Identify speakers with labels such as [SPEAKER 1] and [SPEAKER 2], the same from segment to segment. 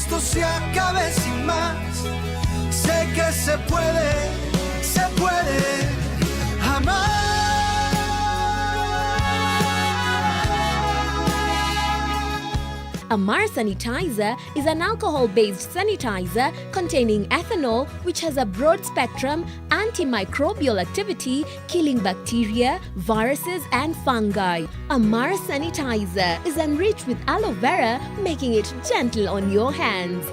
[SPEAKER 1] esto se acabe sin más. Sé que se puede amar.
[SPEAKER 2] Amar Sanitizer is an alcohol-based sanitizer containing ethanol, which has a broad-spectrum antimicrobial activity, killing bacteria, viruses and fungi. Amar Sanitizer is enriched with aloe vera, making it gentle on your hands.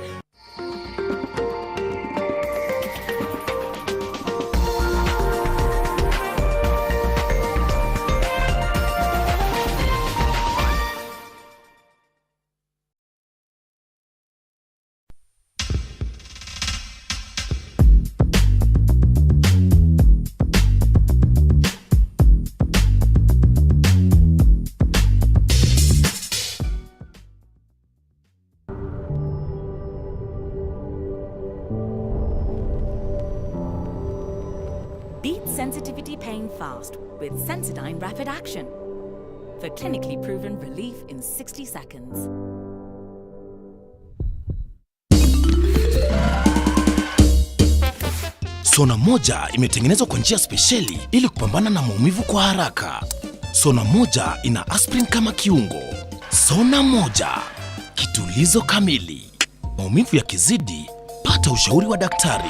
[SPEAKER 3] Beat sensitivity pain fast with Sensodyne Rapid Action for clinically proven relief in 60 seconds.
[SPEAKER 4] Sona moja imetengenezwa kwa njia spesheli ili kupambana na maumivu kwa haraka. Sona moja ina aspirin kama kiungo. Sona moja, kitulizo kamili. Maumivu yakizidi, pata ushauri wa daktari.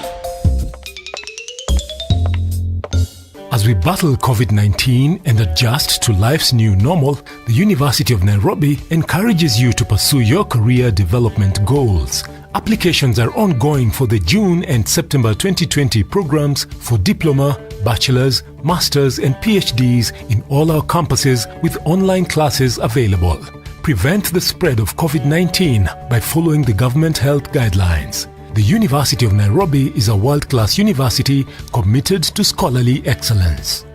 [SPEAKER 5] As we battle COVID-19 and adjust to life's new normal, the University of Nairobi encourages you to pursue your career development goals. Applications are ongoing for the June and September 2020 programs for diploma, bachelor's, master's and PhDs in all our campuses with online classes available. Prevent the spread of COVID-19 by following the government health guidelines. The University of Nairobi is a world-class university committed to scholarly excellence.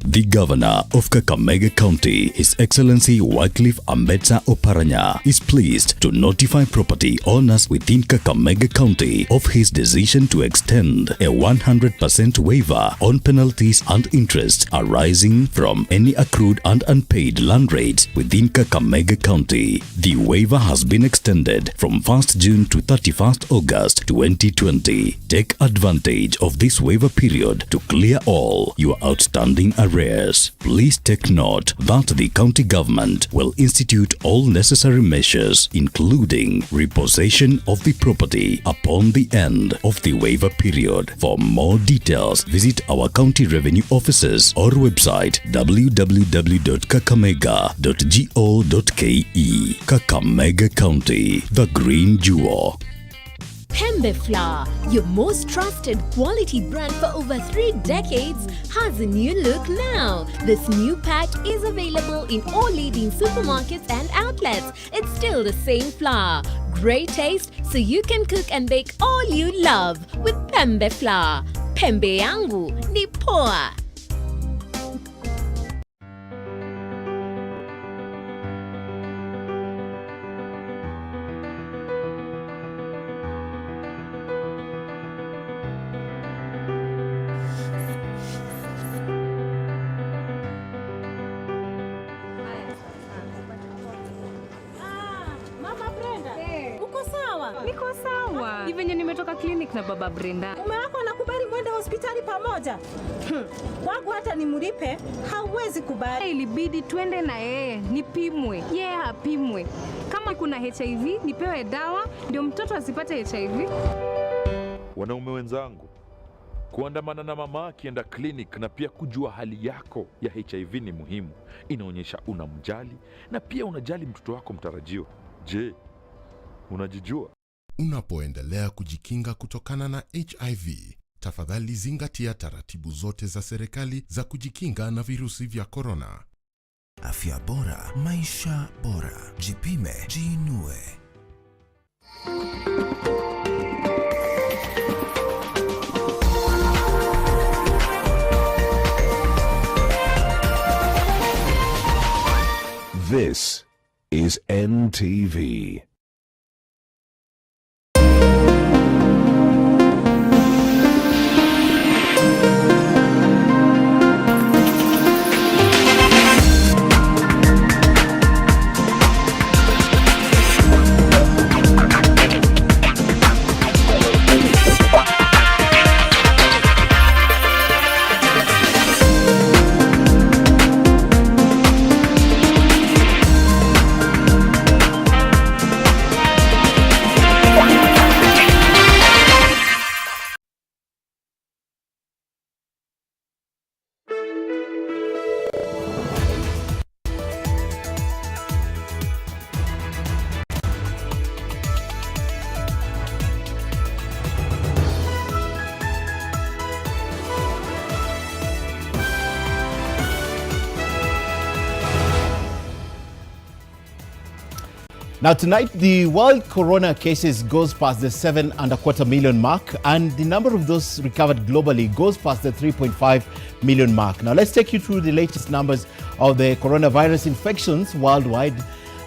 [SPEAKER 6] The Governor of Kakamega County, His Excellency Wycliffe Ambetsa Oparanya, is pleased to notify property owners within Kakamega County of his decision to extend a 100% waiver on penalties and interest arising from any accrued and unpaid land rates within Kakamega County. The waiver has been extended from 1st June to 31st August 2020. Take advantage of this waiver period to clear all your outstanding arrears. Please take note that the county government will institute all necessary measures, including repossession of the property upon the end of the waiver period. For more details, visit our county revenue offices or website www.kakamega.go.ke. Kakamega County, the green jewel.
[SPEAKER 2] Pembe Flour, your most trusted quality brand for over 3 decades, has a new look now. This new pack is available in all leading supermarkets and outlets. It's still the same flour. Great taste, so you can cook and bake all you love with Pembe Flour. Pembe yangu ni poa.
[SPEAKER 7] Niko sawa. Ni venye nimetoka clinic na baba Brenda.
[SPEAKER 8] Mume wako anakubali mwende hospitali pamoja? Wangu hata nimlipe, hauwezi kubali.
[SPEAKER 7] Ilibidi twende na yeye, nipimwe. Yeye apimwe. Kama kuna HIV, nipewe dawa ndio mtoto asipate HIV.
[SPEAKER 9] Wanaume wenzangu, kuandamana na mama akienda clinic na pia kujua hali yako ya HIV ni muhimu. Inaonyesha unamjali na pia unajali mtoto wako mtarajiwa. Je, unajijua?
[SPEAKER 10] Unapoendelea kujikinga kutokana na HIV, tafadhali zingatia taratibu zote za serikali za kujikinga na virusi vya korona.
[SPEAKER 11] Afya bora, maisha bora. Jipime, jiinue.
[SPEAKER 12] This is NTV.
[SPEAKER 13] Now tonight, the world corona cases goes past the 7.25 million mark, and the number of those recovered globally goes past the 3.5 million mark. Now let's take you through the latest numbers of the coronavirus infections worldwide.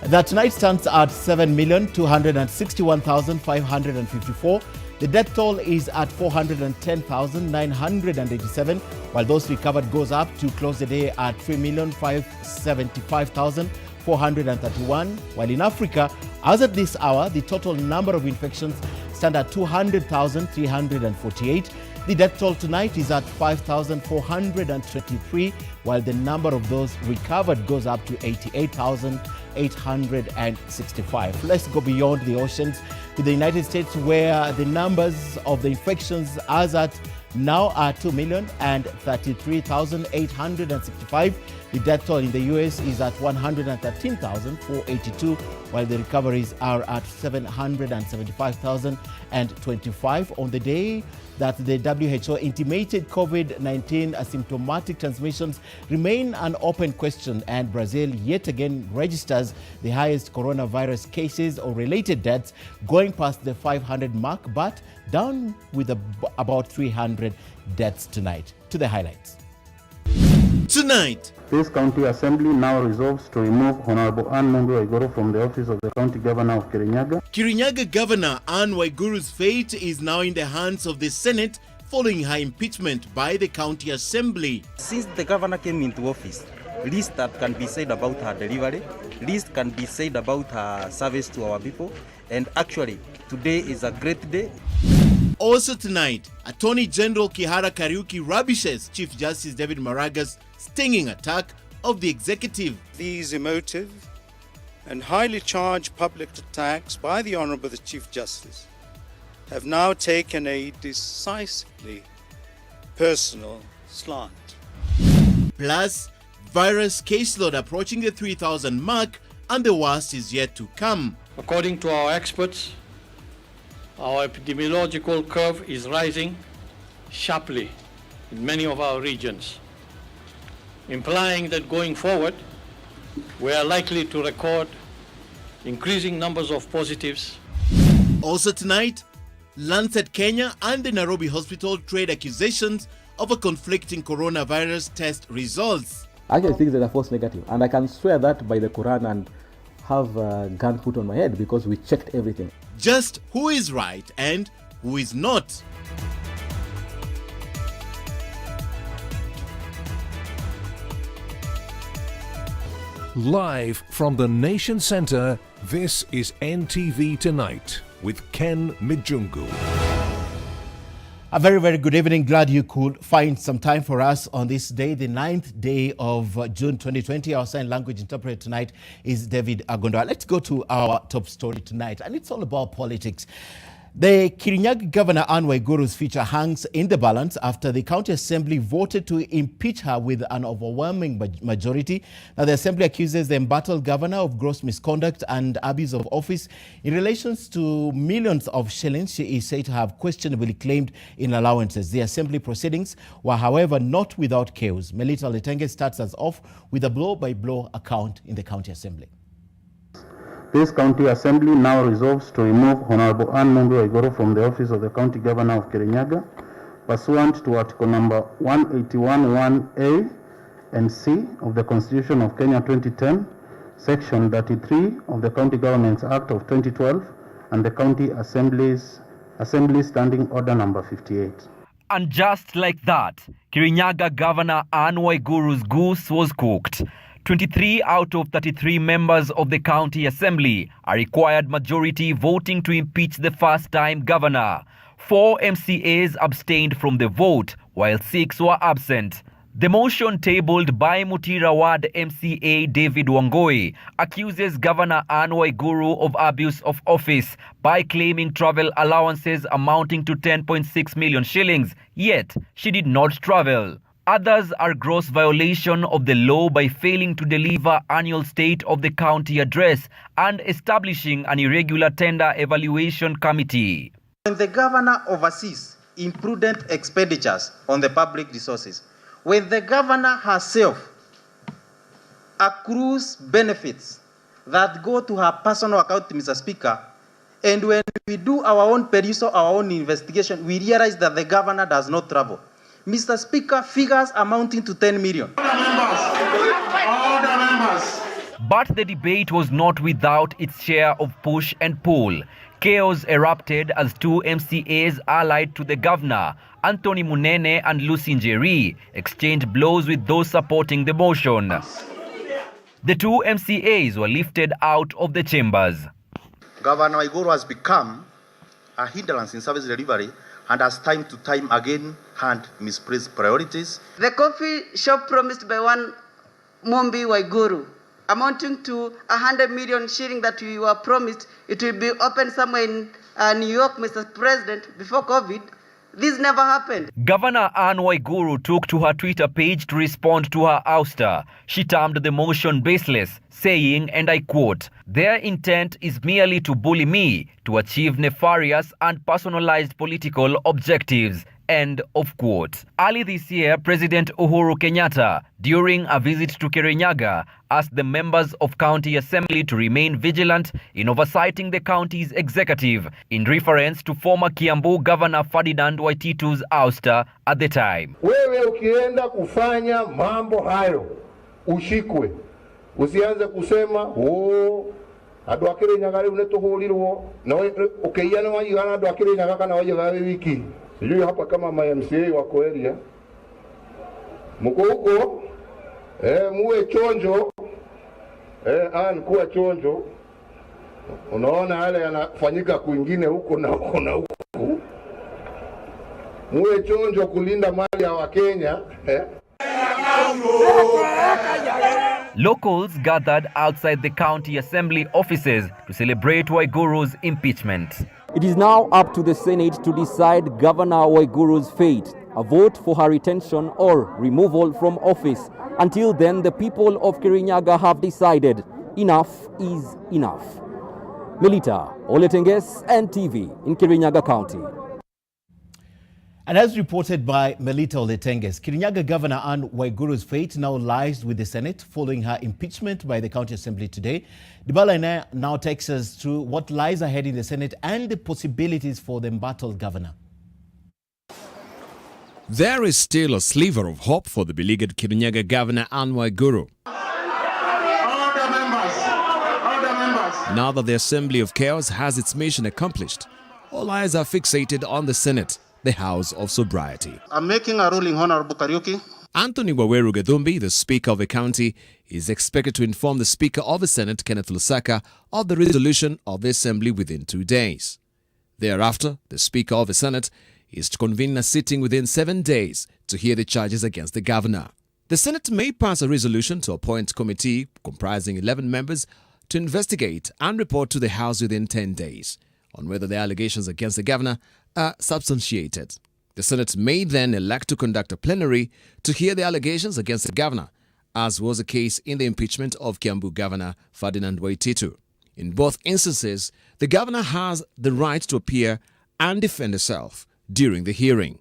[SPEAKER 13] That tonight stands at 7,261,554. The death toll is at 410,987, while those recovered goes up to close the day at 3,575,431. While in Africa, as at this hour, the total number of infections stand at 200,348. The death toll tonight is at 5,423, while the number of those recovered goes up to 88,865. Let's go beyond the oceans to the United States, where the numbers of the infections as at now are 2,033,865. The death toll in the US is at 113,482, while the recoveries are at 775,025 on the day that the WHO intimated COVID-19 asymptomatic transmissions remain an open question, and Brazil yet again registers the highest coronavirus cases or related deaths, going past the 500 mark, but down with about 300 deaths tonight. To the highlights.
[SPEAKER 14] Tonight, this county assembly now resolves to remove Honorable Anne Mijungu from the office of the county governor of Kirinyaga.
[SPEAKER 13] Kirinyaga Governor Anne Waiguru's fate is now in the hands of the Senate following her impeachment by the county assembly.
[SPEAKER 15] Since the governor came into office, least that can be said about her delivery, least can be said about her service to our people, and actually today is a great day.
[SPEAKER 13] Also tonight, Attorney General Kihara Kariuki rubbishes Chief Justice David Maraga's stinging attack of the executive.
[SPEAKER 16] These emotive and highly charged public attacks by the Honourable the Chief Justice have now taken a decisively personal slant.
[SPEAKER 13] Plus, virus caseload approaching the 3,000 mark, and the worst is yet to come.
[SPEAKER 17] According to our experts, our epidemiological curve is rising sharply in many of our regions, implying that going forward, we are likely to record increasing numbers of positives.
[SPEAKER 13] Also tonight, Lancet Kenya and the Nairobi Hospital trade accusations of a conflicting coronavirus test results.
[SPEAKER 18] I actually think that are false negative, and I can swear that by the Quran and have a gun put on my head because we checked everything.
[SPEAKER 13] Just who is right and who is not?
[SPEAKER 12] Live from the Nation Centre, this is NTV Tonight with Ken Mijungu.
[SPEAKER 13] A very, very good evening. Glad you could find some time for us on this day, the 9th day of June 2020. Our sign language interpreter tonight is David Agondoa. Let's go to our top story tonight, and it's all about politics. The Kirinyaga Governor Anne Waiguru's future hangs in the balance after the county assembly voted to impeach her with an overwhelming majority. Now, the assembly accuses the embattled governor of gross misconduct and abuse of office in relation to millions of shillings she is said to have questionably claimed in allowances. The assembly proceedings were, however, not without chaos. Melita Letenge starts us off with a blow-by-blow account in the county assembly.
[SPEAKER 14] This county assembly now resolves to remove Honorable Anne Mijungu from the office of the county governor of Kirinyaga, pursuant to Article number 181(1)(a) and C of the Constitution of Kenya 2010, Section 33 of the County Governments Act of 2012, and the County Assembly Standing Order number 58.
[SPEAKER 19] And just like that, Kirinyaga Governor Anne Waiguru's goose was cooked. 23 out of 33 members of the county assembly, a required majority, voting to impeach the first-time governor. 4 MCAs abstained from the vote, while 6 were absent. The motion tabled by Mutira Ward MCA David Wangoi accuses Governor Anne Waiguru of abuse of office by claiming travel allowances amounting to 10.6 million shillings, yet she did not travel. Others are gross violation of the law by failing to deliver annual state of the county address and establishing an irregular tender evaluation committee.
[SPEAKER 15] When the governor oversees imprudent expenditures on the public resources, when the governor herself accrues benefits that go to her personal account, Mr. Speaker. And when we do our own perusal, our own investigation, we realize that the governor does not travel. Mr. Speaker, figures amounting to 10 million.
[SPEAKER 20] All the members.
[SPEAKER 19] But the debate was not without its share of push and pull. Chaos erupted as two MCAs allied to the governor, Anthony Munene and Lucy Njeri, exchanged blows with those supporting the motion. The two MCAs were lifted out of the chambers.
[SPEAKER 15] Governor Waiguru has become a hindrance in service delivery and has time to time again had misplaced priorities.
[SPEAKER 21] The coffee shop promised by one Mumbi Waiguru, amounting to 100 million shilling that we were promised, it will be open somewhere in New York, Mr. President, before COVID. This never happened.
[SPEAKER 19] Governor Anne Waiguru took to her Twitter page to respond to her ouster. She termed the motion baseless, saying, and I quote, "Their intent is merely to bully me to achieve nefarious and personalized political objectives." End of quote. Early this year, President Uhuru Kenyatta, during a visit to Kirinyaga, asked the members of County Assembly to remain vigilant in oversighting the county's executive, in reference to former Kiambu Governor Ferdinand Waititu's ouster at the time.
[SPEAKER 20] Wewe ukienda kufanya mambo hayo, ushikwe. Usianze kusema, adu akiri nyagari unetoholirwo, na ukeyana wajigana adu akiri nyagaka na wajigari wiki. Sijui hapa kama MCA wako area. Mko huko, muwe chonjo, kuwa chonjo. Unaona yale yanafanyika kwingine huko na huko na huko. Muwe chonjo kulinda mali ya Wakenya.
[SPEAKER 19] Locals gathered outside the county assembly offices to celebrate Waiguru's impeachment.
[SPEAKER 22] It is now up to the Senate to decide Governor Waiguru's fate, a vote for her retention or removal from office. Until then, the people of Kirinyaga have decided enough is enough. Melita Oletenges, NTV in Kirinyaga County.
[SPEAKER 13] And as reported by Melita Oletenges, Kirinyaga Governor Anne Waiguru's fate now lies with the Senate following her impeachment by the County Assembly today. Dibala now takes us through what lies ahead in the Senate and the possibilities for the embattled governor.
[SPEAKER 23] There is still a sliver of hope for the beleaguered Kirinyaga Governor Anne Waiguru. Now that the Assembly of Chaos has its mission accomplished, all eyes are fixated on the Senate, the House of Sobriety.
[SPEAKER 14] I'm making a ruling, Honorable Kariuki.
[SPEAKER 23] Anthony Waweru Gedumbi, the Speaker of the county, is expected to inform the Speaker of the Senate, Kenneth Lusaka, of the resolution of the Assembly within 2 days. Thereafter, the Speaker of the Senate is to convene a sitting within 7 days to hear the charges against the governor. The Senate may pass a resolution to appoint a committee comprising 11 members to investigate and report to the House within 10 days on whether the allegations against the governor are substantiated. The Senate may then elect to conduct a plenary to hear the allegations against the governor, as was the case in the impeachment of Kiambu Governor Ferdinand Waititu. In both instances, the governor has the right to appear and defend herself during the hearing.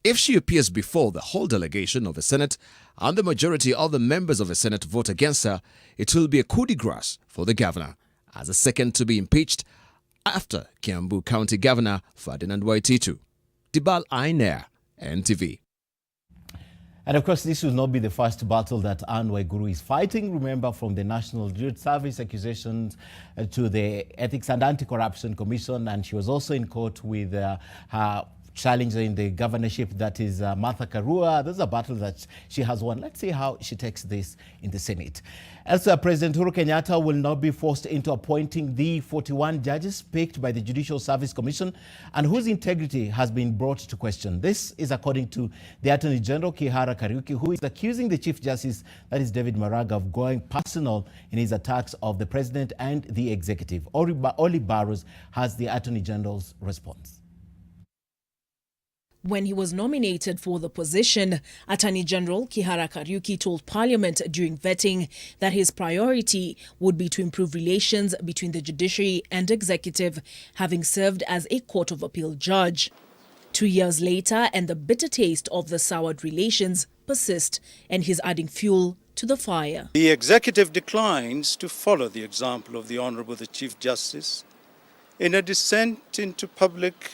[SPEAKER 23] If she appears before the whole delegation of the Senate and the majority of the members of the Senate vote against her, it will be a coup de grace for the governor as the second to be impeached after Kiambu County Governor Ferdinand Waititu. Dibal Ainer, NTV.
[SPEAKER 13] And of course, this will not be the first battle that Anne Waiguru is fighting. Remember, from the National Youth Service accusations to the Ethics and Anti-Corruption Commission, and she was also in court with her challenger in the governorship, that is Martha Karua. This is a battle that she has won. Let's see how she takes this in the Senate. Elsewhere, President Uhuru Kenyatta will not be forced into appointing the 41 judges picked by the Judicial Service Commission and whose integrity has been brought to question. This is according to the Attorney General Kihara Kariuki, who is accusing the Chief Justice, that is David Maraga, of going personal in his attacks of the President and the Executive. Oli Barrows has the Attorney General's response.
[SPEAKER 24] When he was nominated for the position, Attorney General Kihara Kariuki told Parliament during vetting that his priority would be to improve relations between the judiciary and executive, having served as a Court of Appeal judge. 2 years later, and the bitter taste of the soured relations persist, and he's adding fuel to the fire.
[SPEAKER 16] The executive declines to follow the example of the Honourable the Chief Justice in a descent into public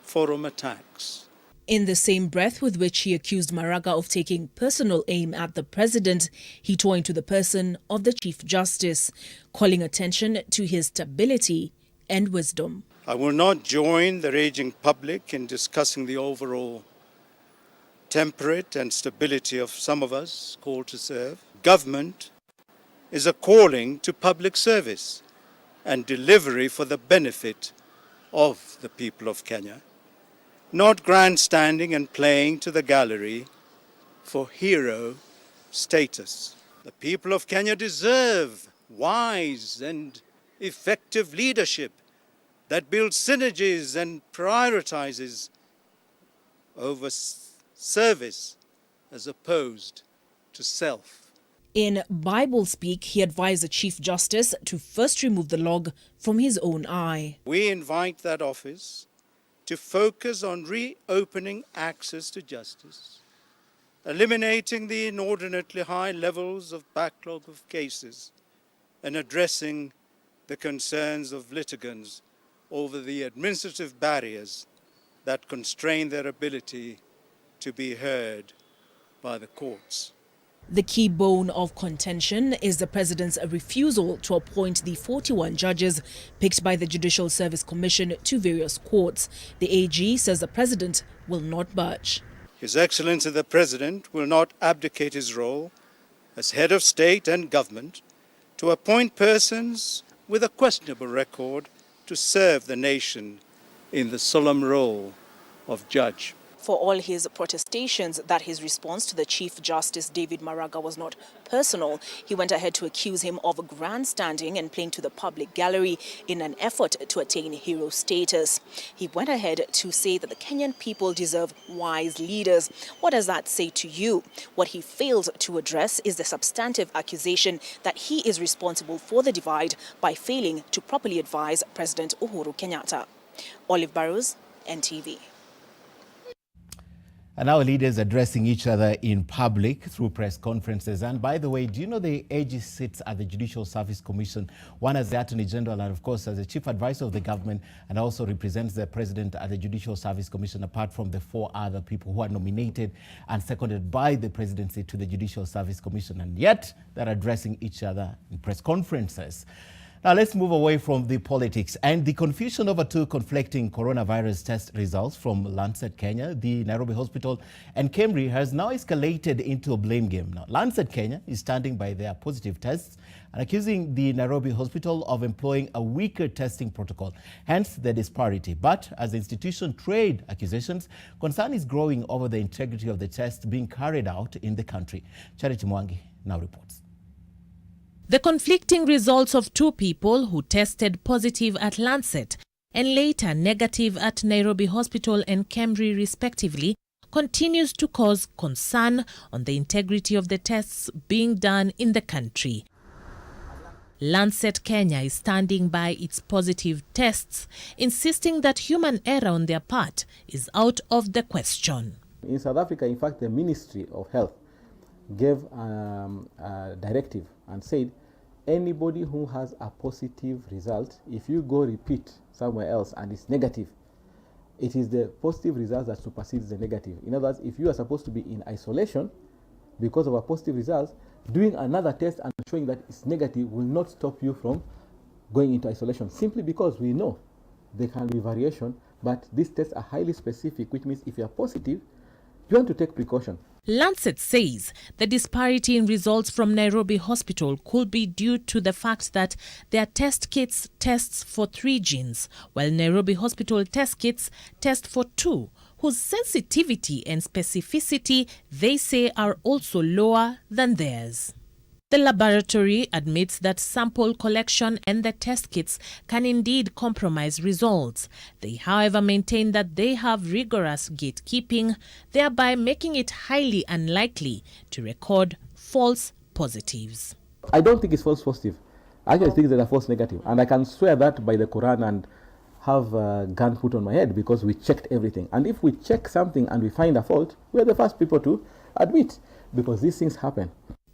[SPEAKER 16] forum attacks.
[SPEAKER 24] In the same breath with which he accused Maraga of taking personal aim at the president, he tore into the person of the Chief Justice, calling attention to his stability and wisdom.
[SPEAKER 16] I will not join the raging public in discussing the overall temperate and stability of some of us called to serve. Government is a calling to public service and delivery for the benefit of the people of Kenya, not grandstanding and playing to the gallery for hero status. The people of Kenya deserve wise and effective leadership that builds synergies and prioritizes over service as opposed to self.
[SPEAKER 24] In Bible speak, he advised the Chief Justice to first remove the log from his own eye.
[SPEAKER 16] We invite that office to focus on reopening access to justice, eliminating the inordinately high levels of backlog of cases, and addressing the concerns of litigants over the administrative barriers that constrain their ability to be heard by the courts.
[SPEAKER 24] The key bone of contention is the president's refusal to appoint the 41 judges picked by the Judicial Service Commission to various courts. The AG says the president will not budge.
[SPEAKER 16] His Excellency the President will not abdicate his role as head of state and government to appoint persons with a questionable record to serve the nation in the solemn role of judge.
[SPEAKER 24] For all his protestations that his response to the Chief Justice David Maraga was not personal, he went ahead to accuse him of grandstanding and playing to the public gallery in an effort to attain hero status. He went ahead to say that the Kenyan people deserve wise leaders. What does that say to you? What he failed to address is the substantive accusation that he is responsible for the divide by failing to properly advise President Uhuru Kenyatta. Olive Barrows, NTV.
[SPEAKER 13] And our leaders addressing each other in public through press conferences. And by the way, do you know the AG sits at the Judicial Service Commission, one as the Attorney General and of course as the Chief Advisor of the government, and also represents the President at the Judicial Service Commission, apart from the 4 other people who are nominated and seconded by the Presidency to the Judicial Service Commission. And yet they're addressing each other in press conferences. Now let's move away from the politics and the confusion over 2 conflicting coronavirus test results from Lancet Kenya, the Nairobi Hospital, and Kemri has now escalated into a blame game. Now, Lancet Kenya is standing by their positive tests and accusing the Nairobi Hospital of employing a weaker testing protocol, hence the disparity. But as the institution trade accusations, concern is growing over the integrity of the tests being carried out in the country. Charity Mwangi now reports.
[SPEAKER 1] The conflicting results of 2 people who tested positive at Lancet and later negative at Nairobi Hospital and Kemri respectively continues to cause concern on the integrity of the tests being done in the country. Lancet Kenya is standing by its positive tests, insisting that human error on their part is out of the question.
[SPEAKER 18] In South Africa, in fact, the Ministry of Health gave a directive and said anybody who has a positive result, if you go repeat somewhere else and it's negative, it is the positive result that supersedes the negative. In other words, if you are supposed to be in isolation because of a positive result, doing another test and showing that it's negative will not stop you from going into isolation, simply because we know there can be variation, but these tests are highly specific, which means if you are positive, you want to take precaution.
[SPEAKER 1] Lancet says the disparity in results from Nairobi Hospital could be due to the fact that their test kits tests for 3 genes, while Nairobi Hospital test kits test for 2, whose sensitivity and specificity they say are also lower than theirs. The laboratory admits that sample collection and the test kits can indeed compromise results. They, however, maintain that they have rigorous gatekeeping, thereby making it highly unlikely to record false positives.
[SPEAKER 18] I don't think it's false positive. I actually think that they're false negative. And I can swear that by the Quran and have a gun put on my head, because we checked everything. And if we check something and we find a fault, we're the first people to admit, because these things happen.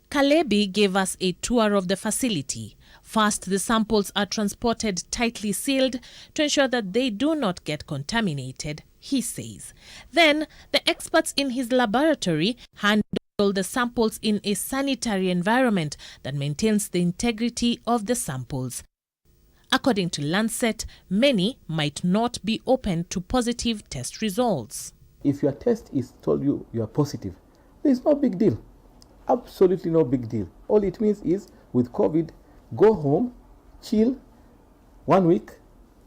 [SPEAKER 1] Kalebi gave us a tour of the facility. First, the samples are transported tightly sealed to ensure that they do not get contaminated, he says. Then, the experts in his laboratory handle the samples in a sanitary environment that maintains the integrity of the samples. According to Lancet, many might not be open to positive test results.
[SPEAKER 18] If your test is told you are positive, there is no big deal. Absolutely no big deal. All it means is, with COVID, go home, chill, 1 week,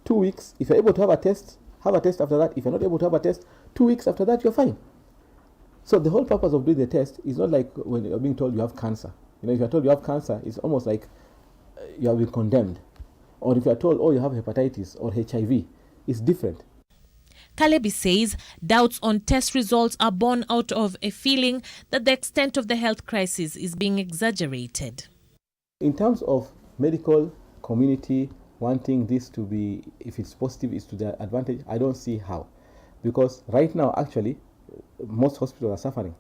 [SPEAKER 18] 2 weeks. If you're able to have a test after that. If you're not able to have a test, 2 weeks after that, you're fine. So the whole purpose of doing the test is not like when you're being told you have cancer. You know, if you're told you have cancer, it's almost like you have been condemned. Or if you're told, oh, you have hepatitis or HIV, it's different.
[SPEAKER 1] Kalebi says doubts on test results are born out of a feeling that the extent of the health crisis is being exaggerated.
[SPEAKER 18] In terms of medical community wanting this to be, if it's positive, is to their advantage, I don't see how. Because right now, actually, most hospitals are suffering.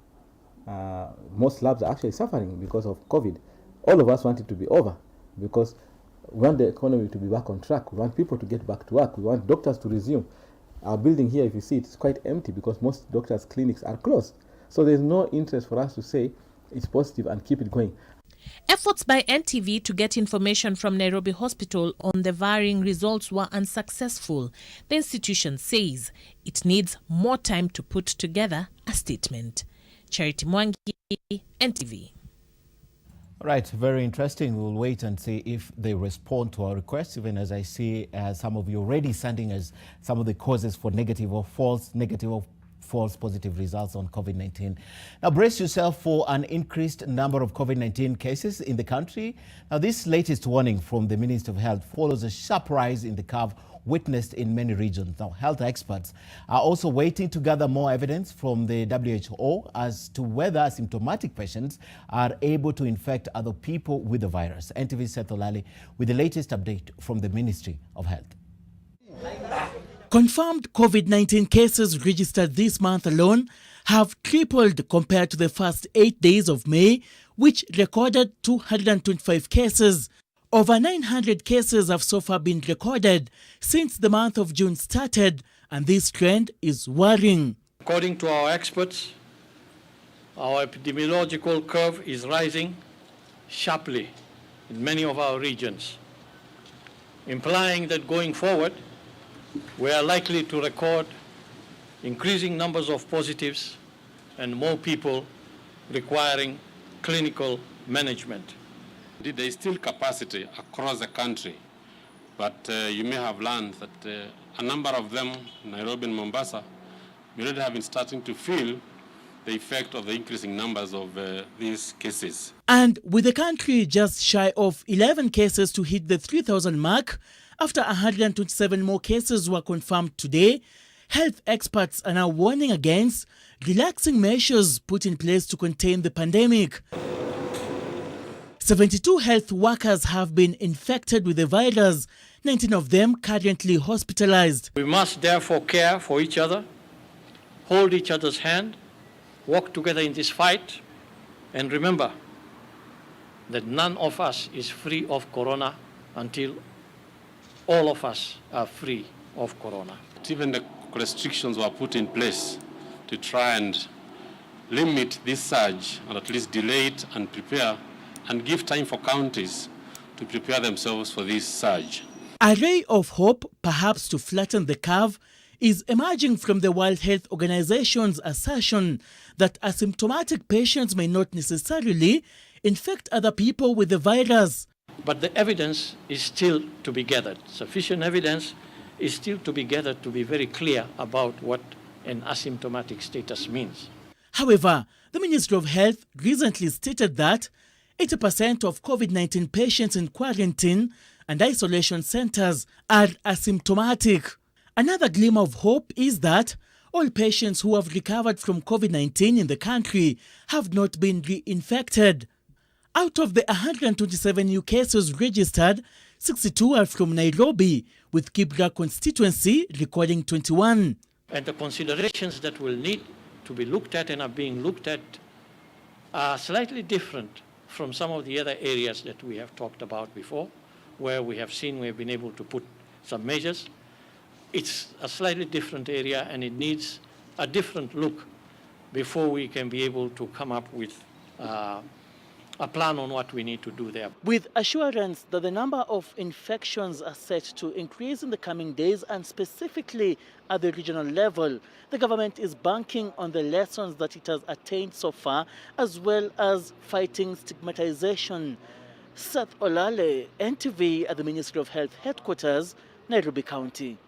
[SPEAKER 18] Most labs are actually suffering because of COVID. All of us want it to be over because we want the economy to be back on track. We want people to get back to work. We want doctors to resume. Our building here, if you see, it's quite empty because most doctors' clinics are closed. So there's no interest for us to say it's positive and keep it going.
[SPEAKER 1] Efforts by NTV to get information from Nairobi Hospital on the varying results were unsuccessful. The institution says it needs more time to put together a statement. Charity Mwangi, NTV.
[SPEAKER 13] All right, very interesting. We'll wait and see if they respond to our request, even as I see some of you already sending us some of the causes for negative or false positive results on COVID-19. Now, brace yourself for an increased number of COVID-19 cases in the country. Now, this latest warning from the Minister of Health follows a sharp rise in the curve witnessed in many regions. Now, health experts are also waiting to gather more evidence from the WHO as to whether asymptomatic patients are able to infect other people with the virus. NTV's Seth Olali with the latest update from the Ministry of Health.
[SPEAKER 3] Confirmed COVID-19 cases registered this month alone have tripled compared to the first 8 days of May, which recorded 225 cases. Over 900 cases have so far been recorded since the month of June started, and this trend is worrying.
[SPEAKER 17] According to our experts, our epidemiological curve is rising sharply in many of our regions, implying that going forward, we are likely to record increasing numbers of positives and more people requiring clinical management.
[SPEAKER 4] There is still capacity across the country, but you may have learned that a number of them, Nairobi and Mombasa, we already have been starting to feel the effect of the increasing numbers of these cases.
[SPEAKER 3] And with the country just shy of 11 cases to hit the 3,000 mark, after 127 more cases were confirmed today, health experts are now warning against relaxing measures put in place to contain the pandemic. 72 health workers have been infected with the virus, 19 of them currently hospitalized.
[SPEAKER 17] We must therefore care for each other, hold each other's hand, work together in this fight, and remember that none of us is free of corona until all of us are free of corona.
[SPEAKER 4] Even the restrictions were put in place to try and limit this surge, or at least delay it and prepare and give time for counties to prepare themselves for this surge.
[SPEAKER 3] A ray of hope, perhaps to flatten the curve, is emerging from the World Health Organization's assertion that asymptomatic patients may not necessarily infect other people with the virus.
[SPEAKER 17] But the evidence is still to be gathered. Sufficient evidence is still to be gathered to be very clear about what an asymptomatic status means.
[SPEAKER 3] However, the Ministry of Health recently stated that 80% of COVID-19 patients in quarantine and isolation centers are asymptomatic. Another glimmer of hope is that all patients who have recovered from COVID-19 in the country have not been reinfected. Out of the 127 new cases registered, 62 are from Nairobi, with Kibra constituency recording 21.
[SPEAKER 17] And the considerations that will need to be looked at and are being looked at are slightly different from some of the other areas that we have talked about before, where we have seen we've been able to put some measures. It's a slightly different area and it needs a different look before we can be able to come up with a plan on what we need to do there.
[SPEAKER 3] With assurance that the number of infections are set to increase in the coming days, and specifically at the regional level, the government is banking on the lessons that it has attained so far, as well as fighting stigmatization. Seth Olale, NTV at the Ministry of Health Headquarters, Nairobi County.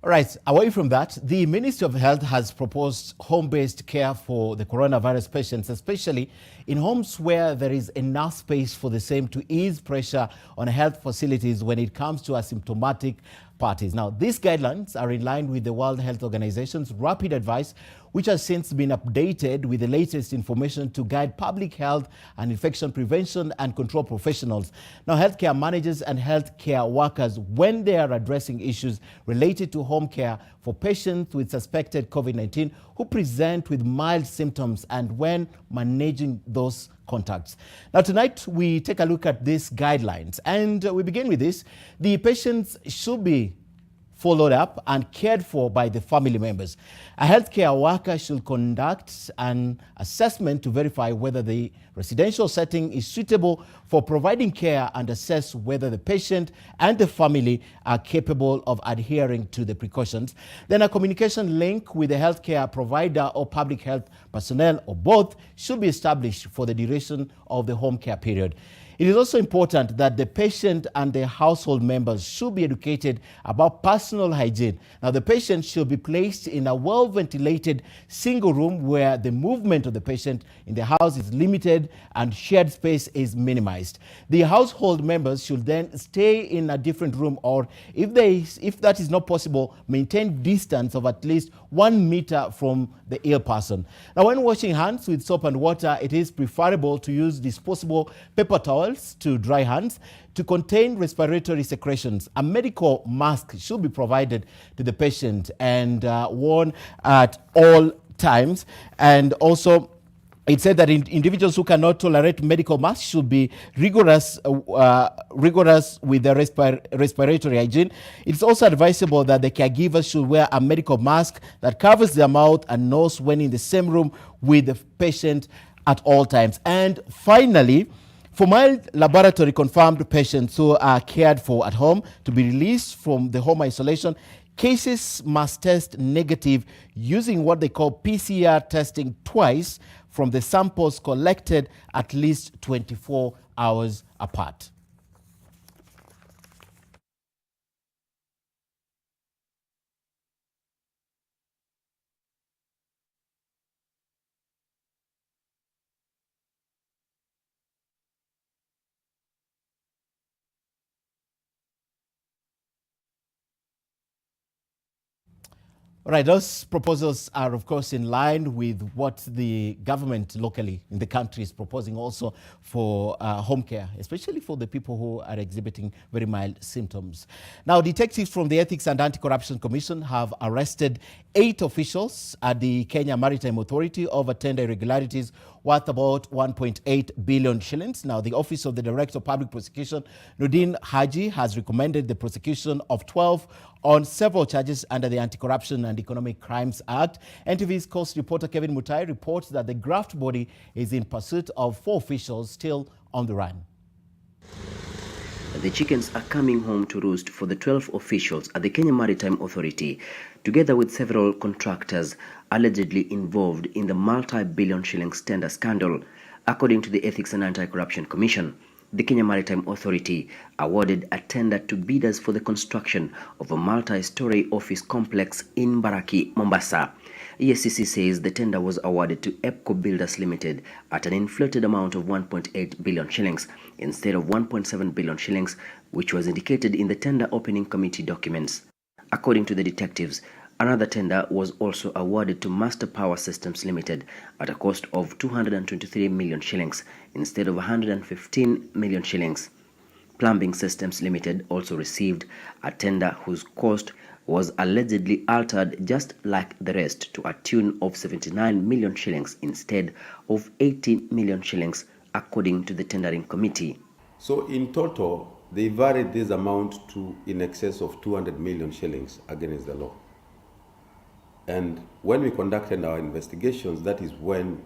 [SPEAKER 13] All right, away from that, the Ministry of Health has proposed home-based care for the coronavirus patients, especially in homes where there is enough space for the same to ease pressure on health facilities when it comes to asymptomatic parties. Now, these guidelines are in line with the World Health Organization's rapid advice, which has since been updated with the latest information to guide public health and infection prevention and control professionals. Now, healthcare managers and healthcare workers, when they are addressing issues related to home care for patients with suspected COVID-19 who present with mild symptoms, and when managing those contacts. Now, tonight we take a look at these guidelines, and we begin with this. The patients should be followed up and cared for by the family members. A healthcare worker should conduct an assessment to verify whether the residential setting is suitable for providing care and assess whether the patient and the family are capable of adhering to the precautions. Then a communication link with the healthcare provider or public health personnel, or both, should be established for the duration of the home care period. It is also important that the patient and their household members should be educated about personal hygiene. Now, the patient should be placed in a well-ventilated single room where the movement of the patient in the house is limited and shared space is minimized. The household members should then stay in a different room, or if that is not possible, maintain distance of at least 1 meter from the ill person. Now, when washing hands with soap and water, it is preferable to use disposable paper towels to dry hands. To contain respiratory secretions, a medical mask should be provided to the patient and worn at all times. And also, it said that individuals who cannot tolerate medical masks should be rigorous with their respiratory hygiene. It's also advisable that the caregivers should wear a medical mask that covers their mouth and nose when in the same room with the patient at all times. And finally, for mild laboratory confirmed patients who are cared for at home to be released from the home isolation, cases must test negative using what they call PCR testing twice from the samples collected at least 24 hours apart. All right, those proposals are, of course, in line with what the government locally in the country is proposing also for home care, especially for the people who are exhibiting very mild symptoms. Now, detectives from the Ethics and Anti-Corruption Commission have arrested 8 officials at the Kenya Maritime Authority over tender irregularities worth about 1.8 billion shillings. Now, the Office of the Director of Public Prosecution, Nudin Haji, has recommended the prosecution of 12 on several charges under the Anti-Corruption and Economic Crimes Act. NTV's Coast reporter Kevin Mutai reports that the graft body is in pursuit of 4 officials still on the run.
[SPEAKER 2] The chickens are coming home to roost for the 12 officials at the Kenya Maritime Authority, together with several contractors allegedly involved in the multi-billion shillings tender scandal. According to the Ethics and Anti-Corruption Commission, the Kenya Maritime Authority awarded a tender to bidders for the construction of a multi-story office complex in Baraki, Mombasa. ESCC says the tender was awarded to EPCO Builders Limited at an inflated amount of 1.8 billion shillings instead of 1.7 billion shillings, which was indicated in the tender opening committee documents. According to the detectives, another tender was also awarded to Master Power Systems Limited at a cost of 223 million shillings instead of 115 million shillings. Plumbing Systems Limited also received a tender whose cost was allegedly altered just like the rest to a tune of 79 million shillings instead of 18 million shillings, according to the tendering committee.
[SPEAKER 5] So in total, they varied this amount to in excess of 200 million shillings against the law. And when we conducted our investigations, that is when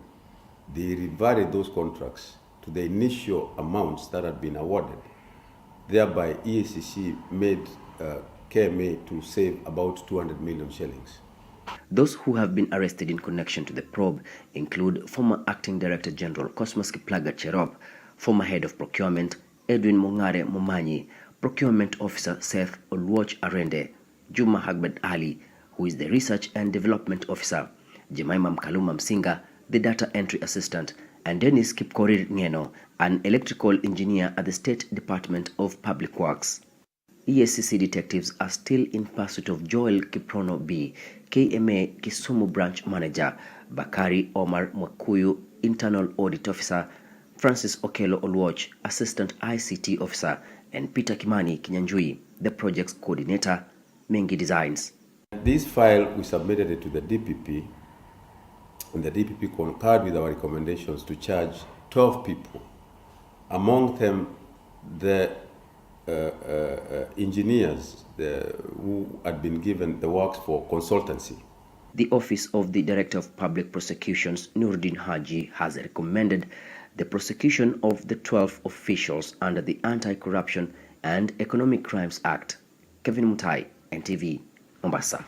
[SPEAKER 5] they varied those contracts to the initial amounts that had been awarded. Thereby, EACC made KMA to save about 200 million shillings.
[SPEAKER 2] Those who have been arrested in connection to the probe include former Acting Director General Cosmas Kiplagat Cherop, former Head of Procurement Edwin Mongare Momanyi, Procurement Officer Seth Olwoch Arende, Juma Hagbed Ali, who is the Research and Development Officer, Jemima Mkaluma Msinga, the Data Entry Assistant, and Dennis Kipkorir Ngeno, an electrical engineer at the State Department of Public Works. EACC detectives are still in pursuit of Joel Kiprono B, KMA Kisumu Branch Manager, Bakari Omar Mwakuyu, Internal Audit Officer, Francis Okelo Olwoch, Assistant ICT Officer, and Peter Kimani Kinyanjui, the project's coordinator, Mengi Designs.
[SPEAKER 5] This file, we submitted it to the DPP, and the DPP concurred with our recommendations to charge 12 people, among them the engineers who had been given the works for consultancy.
[SPEAKER 2] The Office of the Director of Public Prosecutions, Nuruddin Haji, has recommended the prosecution of the 12 officials under the Anti-Corruption and Economic Crimes Act. Kevin Mutai, NTV, Mombasa.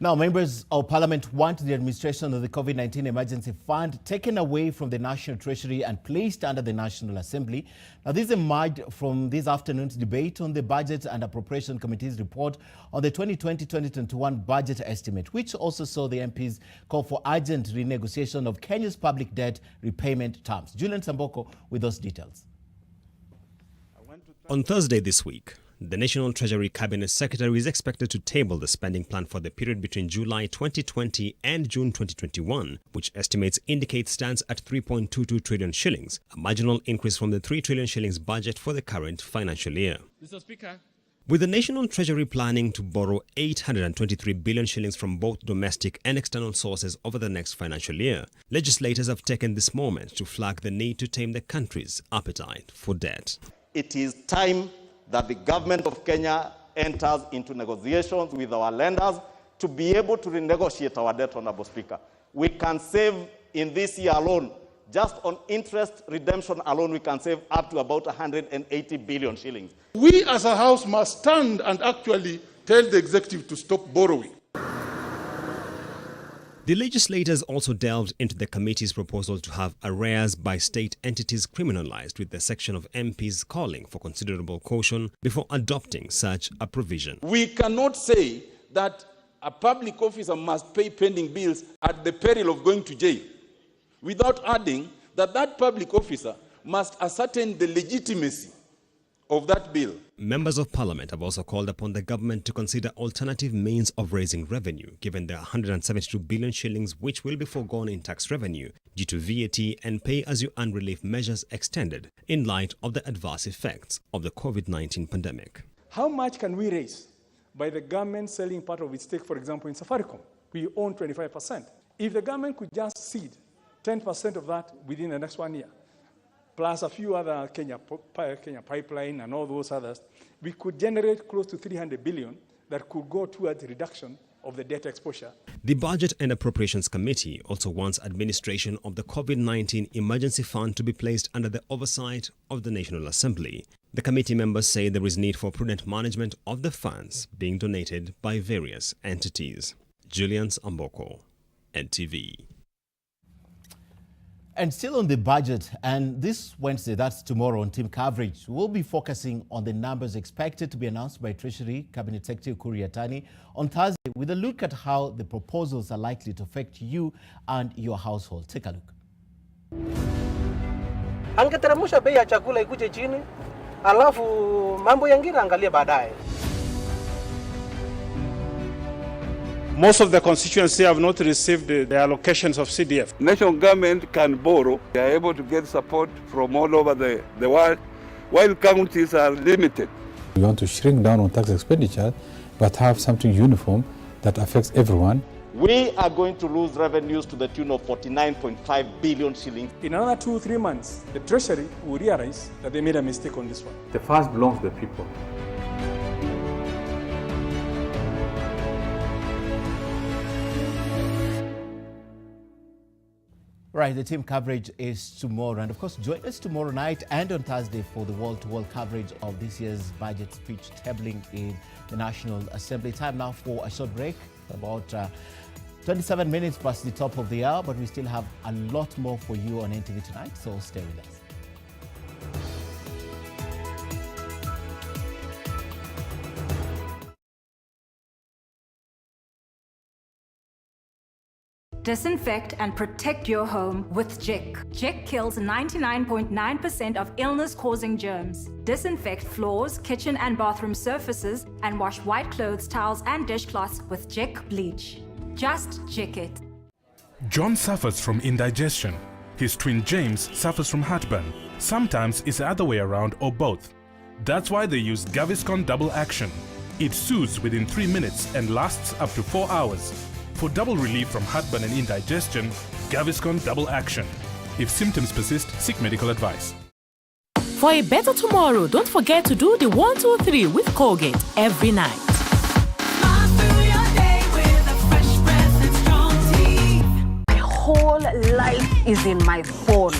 [SPEAKER 13] Now, members of Parliament want the administration of the COVID-19 Emergency Fund taken away from the National Treasury and placed under the National Assembly. Now, this emerged from this afternoon's debate on the Budget and Appropriation Committee's report on the 2020-2021 budget estimate, which also saw the MPs call for urgent renegotiation of Kenya's public debt repayment terms. Julian Samboko with those details.
[SPEAKER 6] On Thursday this week, the National Treasury Cabinet Secretary is expected to table the spending plan for the period between July 2020 and June 2021, which estimates indicate stands at 3.22 trillion shillings, a marginal increase from the 3 trillion shillings budget for the current financial year.
[SPEAKER 7] Mr. Speaker.
[SPEAKER 6] With the National Treasury planning to borrow 823 billion shillings from both domestic and external sources over the next financial year, legislators have taken this moment to flag the need to tame the country's appetite for debt.
[SPEAKER 8] It is time that the government of Kenya enters into negotiations with our lenders to be able to renegotiate our debt, Honorable Speaker. We can save in this year alone, just on interest redemption alone, we can save up to about 180 billion shillings.
[SPEAKER 7] We as a House must stand and actually tell the executive to stop borrowing.
[SPEAKER 6] The legislators also delved into the committee's proposal to have arrears by state entities criminalized, with the section of MPs calling for considerable caution before adopting such a provision.
[SPEAKER 7] We cannot say that a public officer must pay pending bills at the peril of going to jail, without adding that that public officer must ascertain the legitimacy of that bill.
[SPEAKER 6] Members of Parliament have also called upon the government to consider alternative means of raising revenue, given the 172 billion shillings which will be foregone in tax revenue due to VAT and pay-as-you-earn relief measures extended in light of the adverse effects of the COVID-19 pandemic.
[SPEAKER 7] How much can we raise by the government selling part of its stake, for example, in Safaricom? We own 25%. If the government could just cede 10% of that within the next 1 year, plus a few other Kenya pipeline and all those others, we could generate close to 300 billion that could go towards reduction of the debt exposure.
[SPEAKER 6] The Budget and Appropriations Committee also wants administration of the COVID-19 Emergency Fund to be placed under the oversight of the National Assembly. The committee members say there is need for prudent management of the funds being donated by various entities. Julian Amboko, NTV.
[SPEAKER 13] And still on the budget, and this Wednesday, that's tomorrow on team coverage, we'll be focusing on the numbers expected to be announced by Treasury Cabinet Secretary Ukur Yatani on Thursday, with a look at how the proposals are likely to affect you and your household. Take a look.
[SPEAKER 25] Angeteremsha bei ya chakula ikuje chini, alafu mambo yengine angalie baadaye.
[SPEAKER 7] Most of the constituency have not received the allocations of CDF.
[SPEAKER 26] National government can borrow. They are able to get support from all over the world, while counties are limited.
[SPEAKER 27] We want to shrink down on tax expenditure, but have something uniform that affects everyone.
[SPEAKER 8] we are going to lose revenues to the tune of 49.5 billion shillings.
[SPEAKER 7] In another 2-3 months, the Treasury will realize that they made a mistake on this one.
[SPEAKER 9] The funds belong to the people.
[SPEAKER 13] Right, the team coverage is tomorrow. And of course, join us tomorrow night and on Thursday for the wall-to-wall coverage of this year's budget speech tabling in the National Assembly. Time now for a short break, about 27 minutes past the top of the hour, but we still have a lot more for you on NTV tonight, so stay with us.
[SPEAKER 10] Disinfect and protect your home with Jik. Jik kills 99.9% of illness-causing germs. Disinfect floors, kitchen and bathroom surfaces, and wash white clothes, towels and dishcloths with Jik bleach. Just Jik it.
[SPEAKER 11] John suffers from indigestion. His twin James suffers from heartburn. Sometimes it's the other way around or both. That's why they use Gaviscon Double Action. It soothes within 3 minutes and lasts up to 4 hours. For double relief from heartburn and indigestion, Gaviscon Double Action. If symptoms persist, seek medical advice.
[SPEAKER 1] For a better tomorrow, don't forget to do the 1, 2, 3 with Colgate every night.
[SPEAKER 12] My whole life is in my phone.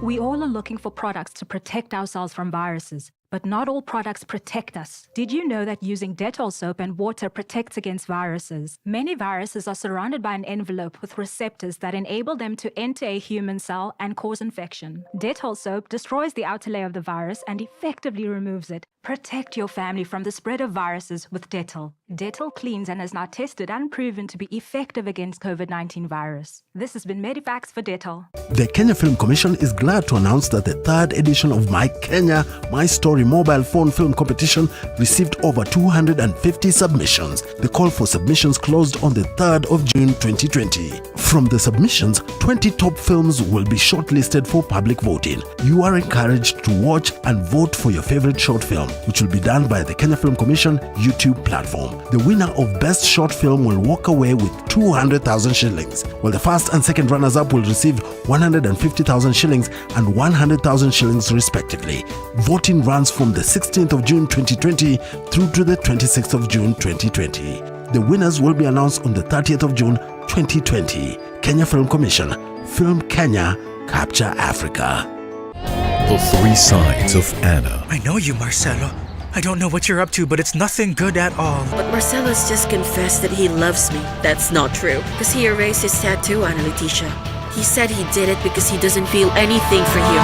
[SPEAKER 10] We all are looking for products to protect ourselves from viruses, but not all products protect us. Did you know that using Dettol soap and water protects against viruses? Many viruses are surrounded by an envelope with receptors that enable them to enter a human cell and cause infection. Dettol soap destroys the outer layer of the virus and effectively removes it. Protect your family from the spread of viruses with Dettol. Dettol cleans and is now tested and proven to be effective against COVID-19 virus. This has been Medivax for Dettol.
[SPEAKER 15] The Kenya Film Commission is glad to announce that the 3rd edition of My Kenya, My Story mobile phone film competition received over 250 submissions. The call for submissions closed on the 3rd of June 2020. From the submissions, 20 top films will be shortlisted for public voting. You are encouraged to watch and vote for your favorite short film, which will be done by the Kenya Film Commission YouTube platform. The winner of Best Short Film will walk away with 200,000 shillings, while the first and second runners-up will receive 150,000 shillings and 100,000 shillings respectively. Voting runs from the 16th of June 2020 through to the 26th of June 2020. The winners will be announced on the 30th of June 2020. Kenya Film Commission. Film Kenya. Capture Africa.
[SPEAKER 21] The Three Sides of Anna.
[SPEAKER 27] I know you, Marcelo. I don't know what you're up to, but it's nothing good at all.
[SPEAKER 28] But Marcelo's just confessed that he loves me. That's not true, because he erased his tattoo, Ana Leticia. He said he did it because he doesn't feel anything for you.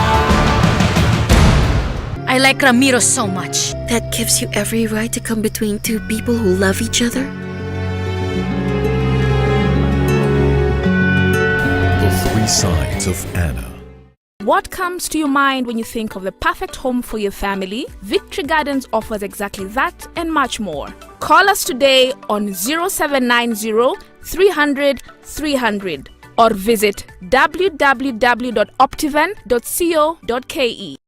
[SPEAKER 28] I like Ramiro so much. That gives you every right to come between two people who love each other.
[SPEAKER 21] The Three Sides of Anna.
[SPEAKER 29] What comes to your mind when you think of the perfect home for your family? Victory Gardens offers exactly that and much more. Call us today on 0790 300 300 or visit www.optivan.co.ke.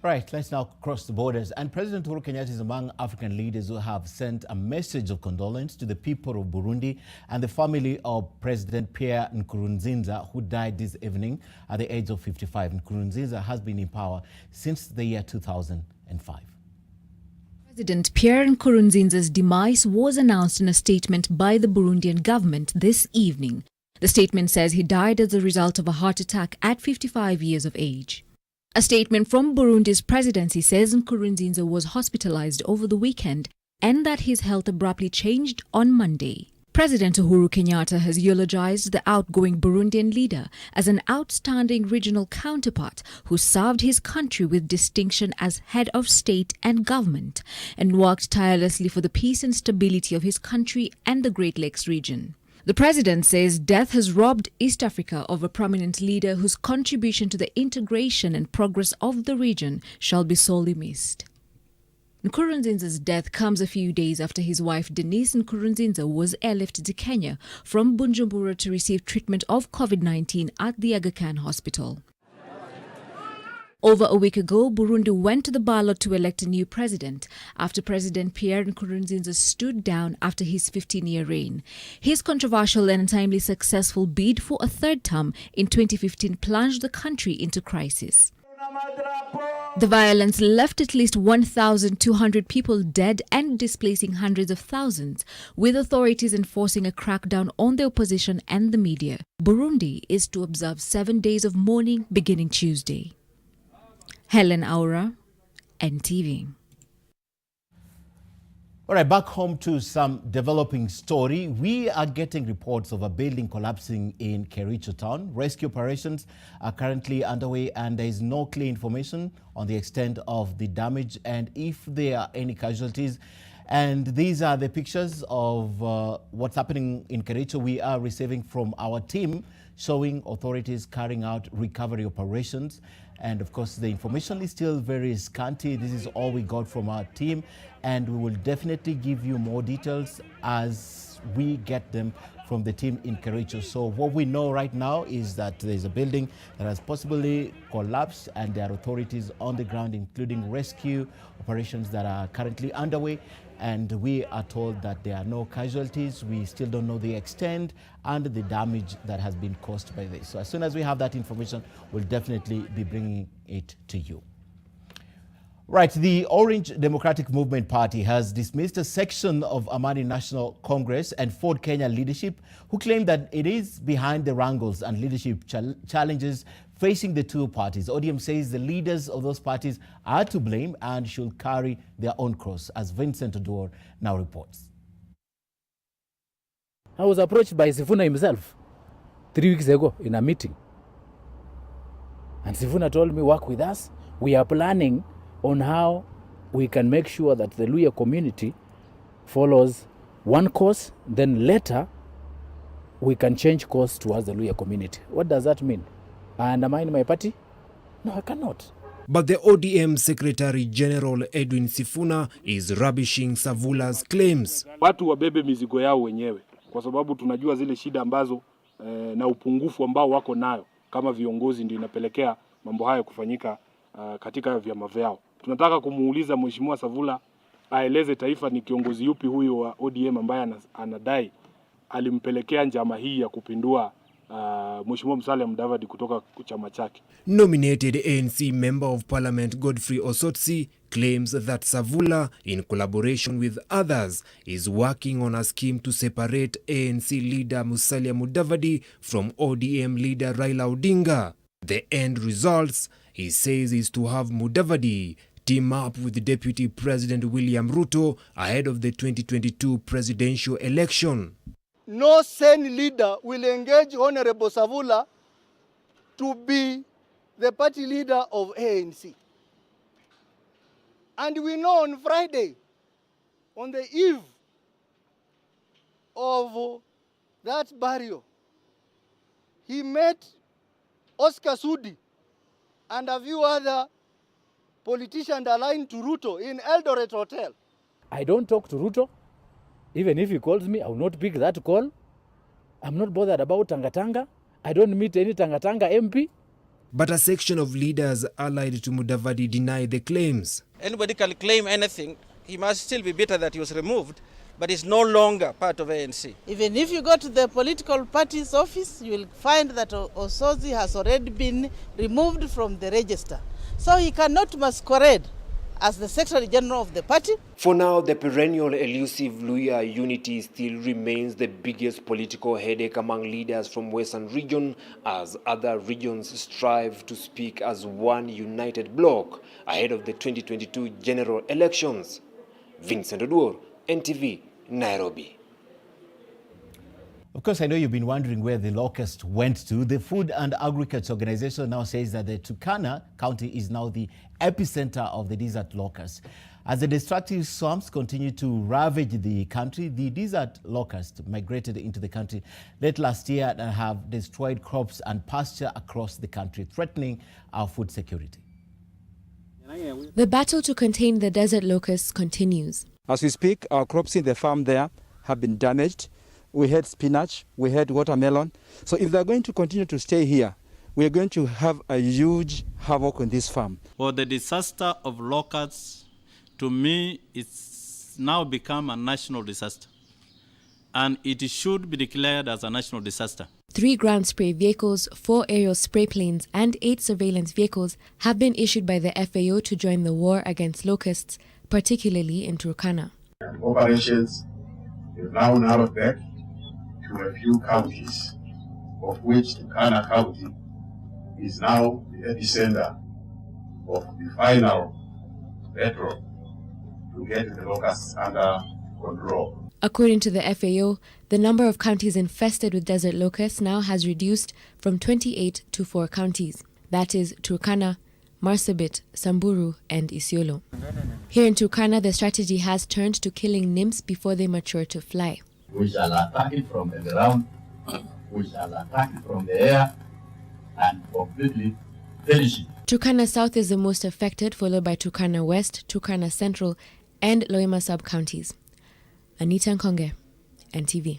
[SPEAKER 13] Right, let's now cross the borders. And President Uhuru Kenyatta is among African leaders who have sent a message of condolence to the people of Burundi and the family of President Pierre Nkurunziza, who died this evening at the age of 55. Nkurunziza has been in power since the year 2005.
[SPEAKER 30] President Pierre Nkurunziza's demise was announced in a statement by the Burundian government this evening. The statement says he died as a result of a heart attack at 55 years of age. A statement from Burundi's presidency says Nkurunziza was hospitalized over the weekend and that his health abruptly changed on Monday. President Uhuru Kenyatta has eulogized the outgoing Burundian leader as an outstanding regional counterpart who served his country with distinction as head of state and government and worked tirelessly for the peace and stability of his country and the Great Lakes region. The president says death has robbed East Africa of a prominent leader whose contribution to the integration and progress of the region shall be sorely missed. Nkurunziza's death comes a few days after his wife Denise Nkurunziza was airlifted to Kenya from Bujumbura to receive treatment of COVID-19 at the Aga Khan hospital. Over a week ago, Burundi went to the ballot to elect a new president after President Pierre Nkurunziza stood down after his 15-year reign. His controversial and untimely successful bid for a third term in 2015 plunged the country into crisis. The violence left at least 1,200 people dead and displacing hundreds of thousands, with authorities enforcing a crackdown on the opposition and the media. Burundi is to observe 7 days of mourning beginning Tuesday. Helen Aura, NTV.
[SPEAKER 13] All right, back home to some developing story. We are getting reports of a building collapsing in Kericho town. Rescue operations are currently underway and there is no clear information on the extent of the damage and if there are any casualties. And these are the pictures of what's happening in Kericho we are receiving from our team, showing authorities carrying out recovery operations. And of course, the information is still very scanty. This is all we got from our team, and we will definitely give you more details as we get them from the team in Kericho. So what we know right now is that there's a building that has possibly collapsed, and there are authorities on the ground, including rescue operations that are currently underway. And we are told that there are no casualties. We still don't know the extent and the damage that has been caused by this. So as soon as we have that information, we'll definitely be bringing it to you. Right, the Orange Democratic Movement Party has dismissed a section of Amani National Congress and Ford Kenya leadership who claim that it is behind the wrangles and leadership challenges facing the two parties. ODM says the leaders of those parties are to blame and should carry their own cross, as Vincent Odor now reports.
[SPEAKER 4] I was approached by Sifuna himself 3 weeks ago in a meeting. And Sifuna told me, work with us. We are planning on how we can make sure that the Luhya community follows one course, then later we can change course towards the Luhya community. What does that mean? I undermine my party? No, I cannot.
[SPEAKER 9] But the ODM Secretary General Edwin Sifuna is rubbishing Savula's claims.
[SPEAKER 14] Watu wabebe mizigo yao wenyewe kwa sababu tunajua zile shida ambazo na upungufu ambao wako nayo kama viongozi ndio inapelekea mambo haya kufanyika katika vyama vyao. Tunataka kumuuliza Mheshimiwa Savula aeleze taifa ni kiongozi yupi huyo wa ODM ambaye anadai alimpelekea njama hii ya kupindua Mheshimiwa Musalia Mudavadi kutoka chama chake.
[SPEAKER 9] Nominated ANC Member of Parliament Godfrey Osotsi claims that Savula, in collaboration with others, is working on a scheme to separate ANC leader Musalia Mudavadi from ODM leader Raila Odinga. The end results, he says, is to have Mudavadi team up with the Deputy President William Ruto ahead of the 2022 presidential election.
[SPEAKER 16] No sane leader will engage Honorable Savula to be the party leader of ANC. And we know on Friday, on the eve of that burial, he met Oscar Sudi and a few other politicians aligned to Ruto in Eldoret Hotel.
[SPEAKER 4] I don't talk to Ruto. Even if he calls me, I will not pick that call. I'm not bothered about Tangatanga. I don't meet any Tangatanga MP.
[SPEAKER 9] But a section of leaders allied to Mudavadi deny the claims.
[SPEAKER 18] Anybody can claim anything. He must still be bitter that he was removed, but he's no longer part of ANC.
[SPEAKER 19] Even if you go to the political party's office, you will find that Osozi has already been removed from the register. So he cannot masquerade as the Secretary General of the party.
[SPEAKER 20] For now, the perennial elusive Luhya unity still remains the biggest political headache among leaders from Western region as other regions strive to speak as one united bloc ahead of the 2022 general elections. Vincent Oduor, NTV, Nairobi.
[SPEAKER 13] Of course, I know you've been wondering where the locust went to. The Food and Agriculture Organization now says that the Turkana County is now the epicenter of the desert locust. As the destructive swarms continue to ravage the country, the desert locust migrated into the country late last year and have destroyed crops and pasture across the country, threatening our food security.
[SPEAKER 2] The battle to contain the desert locusts continues.
[SPEAKER 3] As we speak, our crops in the farm there have been damaged. We had spinach, we had watermelon. So if they're going to continue to stay here, we're going to have a huge havoc on this farm.
[SPEAKER 5] Well, the disaster of locusts, to me, it's now become a national disaster. And it should be declared as a national disaster.
[SPEAKER 2] 3 ground spray vehicles, 4 aerial spray planes, and 8 surveillance vehicles have been issued by the FAO to join the war against locusts, particularly in Turkana.
[SPEAKER 6] Operations is now narrowed back to a few counties, of which Turkana County is now the epicenter of the final battle to get the locusts under control.
[SPEAKER 2] According to the FAO, the number of counties infested with desert locusts now has reduced from 28 to 4 counties. That is Turkana, Marsabit, Samburu, and Isiolo. Here in Turkana, the strategy has turned to killing nymphs before they mature to fly.
[SPEAKER 6] We shall attack it from the ground, we shall attack it from the air, and completely finish it.
[SPEAKER 2] Turkana South is the most affected, followed by Turkana West, Turkana Central, and Loima sub-counties. Anita Nkonge, NTV.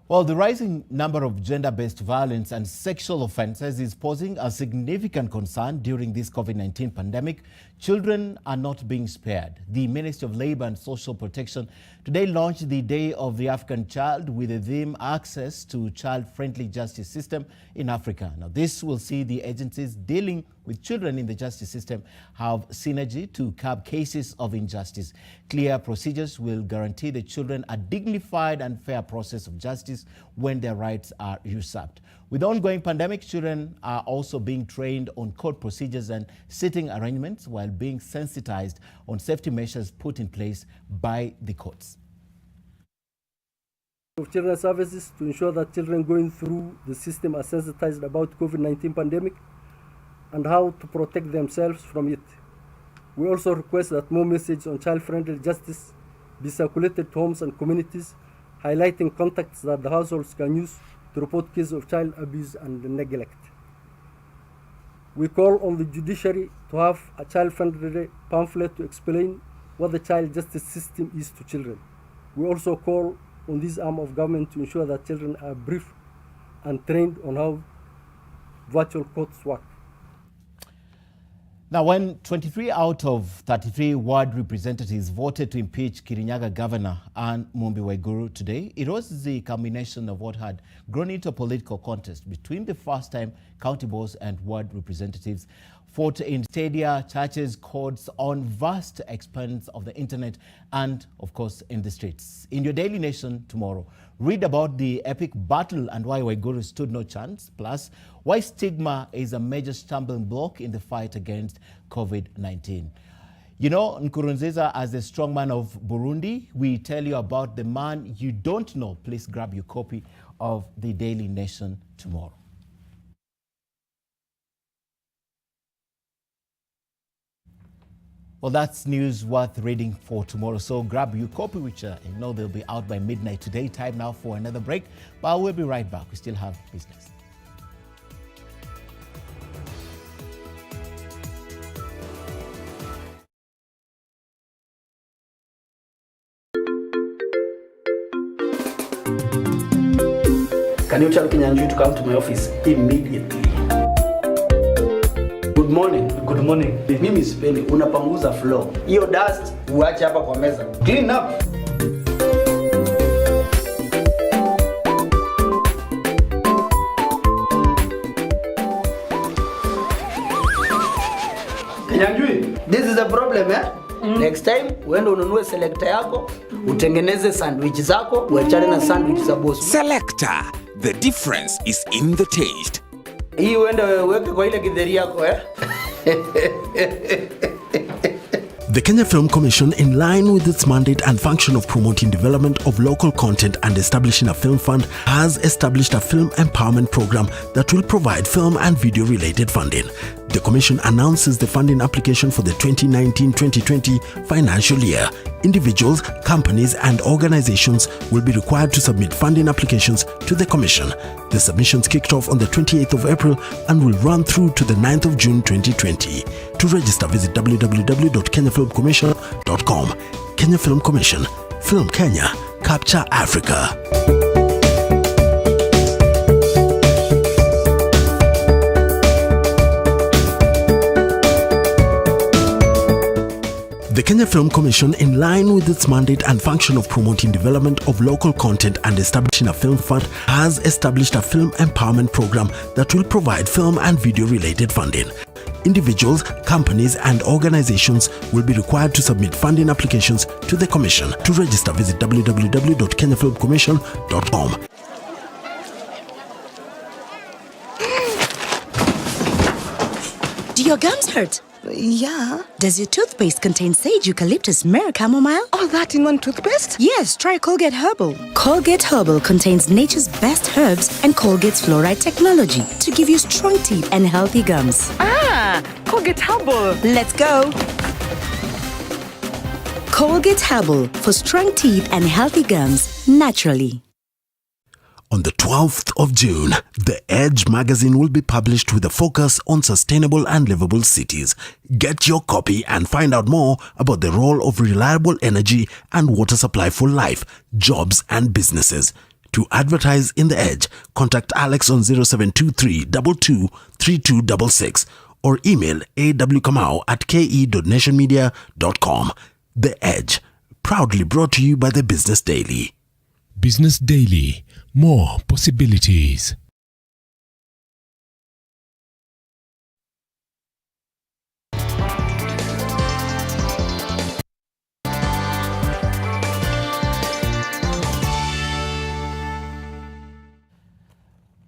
[SPEAKER 13] Well, the rising number of gender-based violence and sexual offences is posing a significant concern during this COVID-19 pandemic. Children are not being spared. The Ministry of Labour and Social Protection today launched the Day of the African Child with the theme Access to Child-Friendly Justice System in Africa. Now, this will see the agencies dealing with children in the justice system have synergy to curb cases of injustice. Clear procedures will guarantee the children a dignified and fair process of justice when their rights are usurped. With the ongoing pandemic, children are also being trained on court procedures and sitting arrangements while being sensitized on safety measures put in place by the courts.
[SPEAKER 17] Of children's services to ensure that children going through the system are sensitized about COVID-19 pandemic and how to protect themselves from it. We also request that more messages on child-friendly justice be circulated to homes and communities, highlighting contacts that the households can use to report cases of child abuse and neglect. We call on the judiciary to have a child-friendly pamphlet to explain what the child justice system is to children. We also call on this arm of government to ensure that children are briefed and trained on how virtual courts work.
[SPEAKER 13] Now, when 23 out of 33 ward representatives voted to impeach Kirinyaga Governor Anne Mumbi Waiguru today, it was the culmination of what had grown into a political contest between the first-time county boards and ward representatives, fought in stadia, churches, courts, on vast expanse of the internet, and, of course, in the streets. In your Daily Nation tomorrow, read about the epic battle and why Waiguru stood no chance, plus why stigma is a major stumbling block in the fight against COVID-19. You know, Nkurunziza, as the strongman of Burundi, we tell you about the man you don't know. Please grab your copy of the Daily Nation tomorrow. Well, that's news worth reading for tomorrow. So grab your copy, which you know they'll be out by midnight today. Time now for another break, but we'll be right back. We still have business.
[SPEAKER 22] Can you tell Kinyanju to come to my office immediately? Good morning. Good morning. Mimi sipendi unapanguza floor. Hiyo dust uache hapa kwa meza. Clean up. Kinyanju, this is a problem, eh? Next time uende ununue selector yako, utengeneze sandwich zako, uachane na sandwich za boss.
[SPEAKER 23] Selector. The difference is in the taste.
[SPEAKER 22] Hii uende weke kwa ile githeri yako, eh?
[SPEAKER 1] The Kenya Film Commission, in line with its mandate and function of promoting development of local content and establishing a film fund, has established a film empowerment program that will provide film and video-related funding. The Commission announces the funding application for the 2019-2020 financial year. Individuals, companies and organizations will be required to submit funding applications to the Commission. The submissions kicked off on the 28th of April and will run through to the 9th of June 2020. To register, visit www.kenyafilmcommission.com. Kenya Film Commission. Film Kenya. Capture Africa. The Kenya Film Commission, in line with its mandate and function of promoting development of local content and establishing a film fund, has established a film empowerment program that will provide film and video-related funding. Individuals, companies and organizations will be required to submit funding applications to the Commission. To register, visit www.kenyafilmcommission.com.
[SPEAKER 7] Do your gums hurt? Yeah. Does your toothpaste contain sage, eucalyptus, myrrh, chamomile? All that in one toothpaste? Yes, try Colgate Herbal. Colgate Herbal contains nature's best herbs and Colgate's fluoride technology to give you strong teeth and healthy gums. Ah, Colgate Herbal. Let's go. Colgate Herbal for strong teeth and healthy gums naturally.
[SPEAKER 1] On the 12th of June, The Edge magazine will be published with a focus on sustainable and livable cities. Get your copy and find out more about the role of reliable energy and water supply for life, jobs and businesses. To advertise in The Edge, contact Alex on 0723 22 3266 or email awkamau@ke.nationmedia.com. The Edge, proudly brought to you by the Business Daily.
[SPEAKER 21] Business Daily. More possibilities.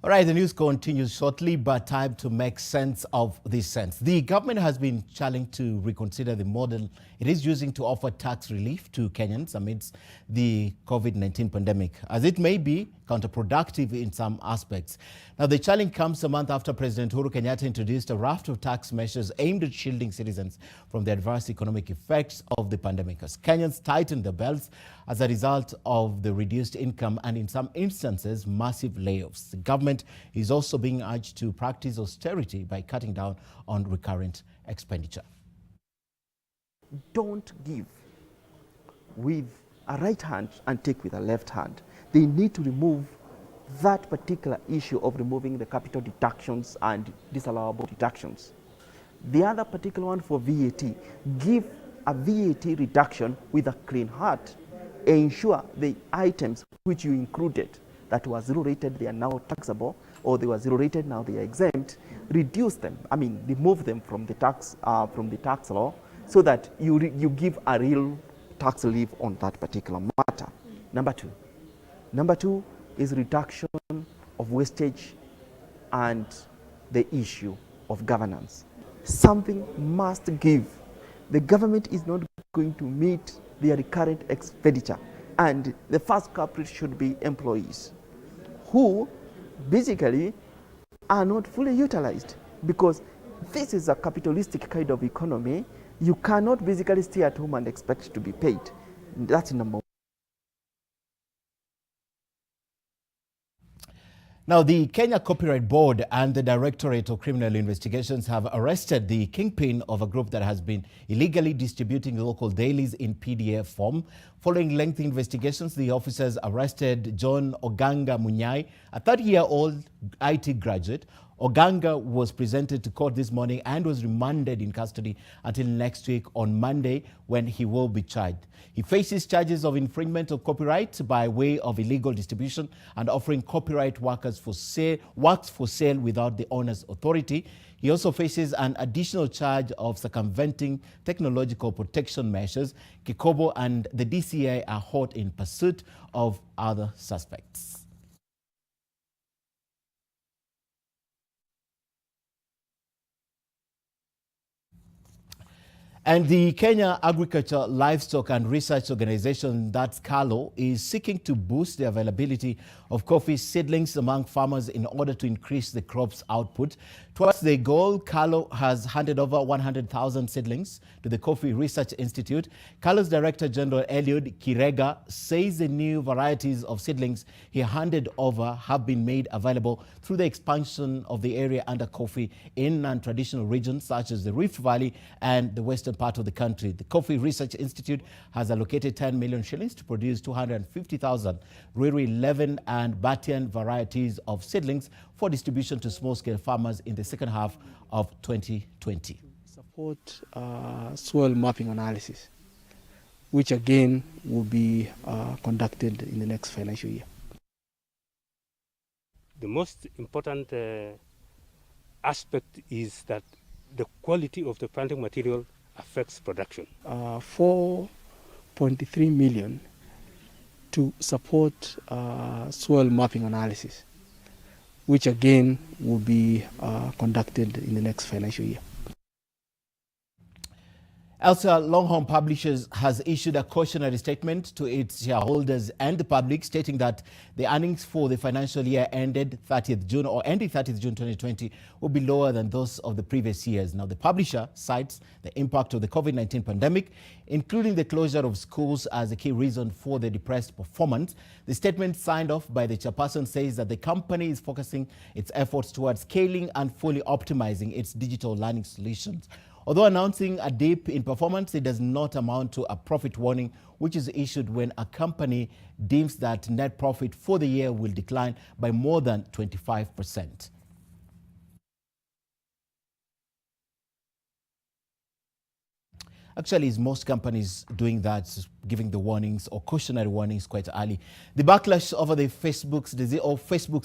[SPEAKER 13] All right, the news continues shortly, but time to make sense of this sense. The government has been challenged to reconsider the model it is using to offer tax relief to Kenyans amidst the COVID-19 pandemic, as it may be counterproductive in some aspects. Now, the challenge comes a month after President Uhuru Kenyatta introduced a raft of tax measures aimed at shielding citizens from the adverse economic effects of the pandemic, as Kenyans tightened their belts as a result of the reduced income and, in some instances, massive layoffs. The government is also being urged to practice austerity by cutting down on recurrent expenditure.
[SPEAKER 8] Don't give with a right hand and take with a left hand. They need to remove that particular issue of removing the capital deductions and disallowable deductions. The other particular one for VAT, give a VAT reduction with a clean heart. Ensure the items which you included that were zero rated, they are now taxable, or they were zero rated, now they are exempt. Reduce them, remove them from the tax law, so that you give a real tax relief on that particular matter. Number two is reduction of wastage and the issue of governance. Something must give. The government is not going to meet their recurrent expenditure, and the first culprit should be employees who basically are not fully utilized, because this is a capitalistic kind of economy. You cannot basically stay at home and expect to be paid. That's number one.
[SPEAKER 13] Now, the Kenya Copyright Board and the Directorate of Criminal Investigations have arrested the kingpin of a group that has been illegally distributing local dailies in PDF form. Following lengthy investigations, the officers arrested John Oganga Munyai, a 30-year-old IT graduate. Oganga was presented to court this morning and was remanded in custody until next week on Monday, when he will be charged. He faces charges of infringement of copyright by way of illegal distribution and offering copyright works for sale without the owner's authority. He also faces an additional charge of circumventing technological protection measures. Kikobo and the DCI are hot in pursuit of other suspects. And the Kenya Agriculture, Livestock and Research Organization, that's KALO, is seeking to boost the availability of coffee seedlings among farmers in order to increase the crop's output. Towards the goal, KALO has handed over 100,000 seedlings to the Coffee Research Institute. KALO's Director General Eliud Kirega says the new varieties of seedlings he handed over have been made available through the expansion of the area under coffee in non-traditional regions such as the Rift Valley and the western part of the country. The Coffee Research Institute has allocated 10 million shillings to produce 250,000 Riri 11 and Batian varieties of seedlings for distribution to small-scale farmers in the second half of 2020.
[SPEAKER 10] Support soil mapping analysis, which again will be conducted in the next financial year.
[SPEAKER 11] The most important aspect is that the quality of the planting material affects production.
[SPEAKER 10] 4.3 million to support soil mapping analysis, which again will be conducted in the next financial year.
[SPEAKER 13] Elsewhere, Longhorn Publishers has issued a cautionary statement to its shareholders and the public, stating that the earnings for the financial year ending 30th June 2020 will be lower than those of the previous years. Now, the publisher cites the impact of the COVID-19 pandemic, including the closure of schools, as a key reason for the depressed performance. The statement, signed off by the chairperson, says that the company is focusing its efforts towards scaling and fully optimizing its digital learning solutions. Although announcing a dip in performance, it does not amount to a profit warning, which is issued when a company deems that net profit for the year will decline by more than 25%. Actually, is most companies doing that, giving the warnings or cautionary warnings quite early. The backlash over the Facebook's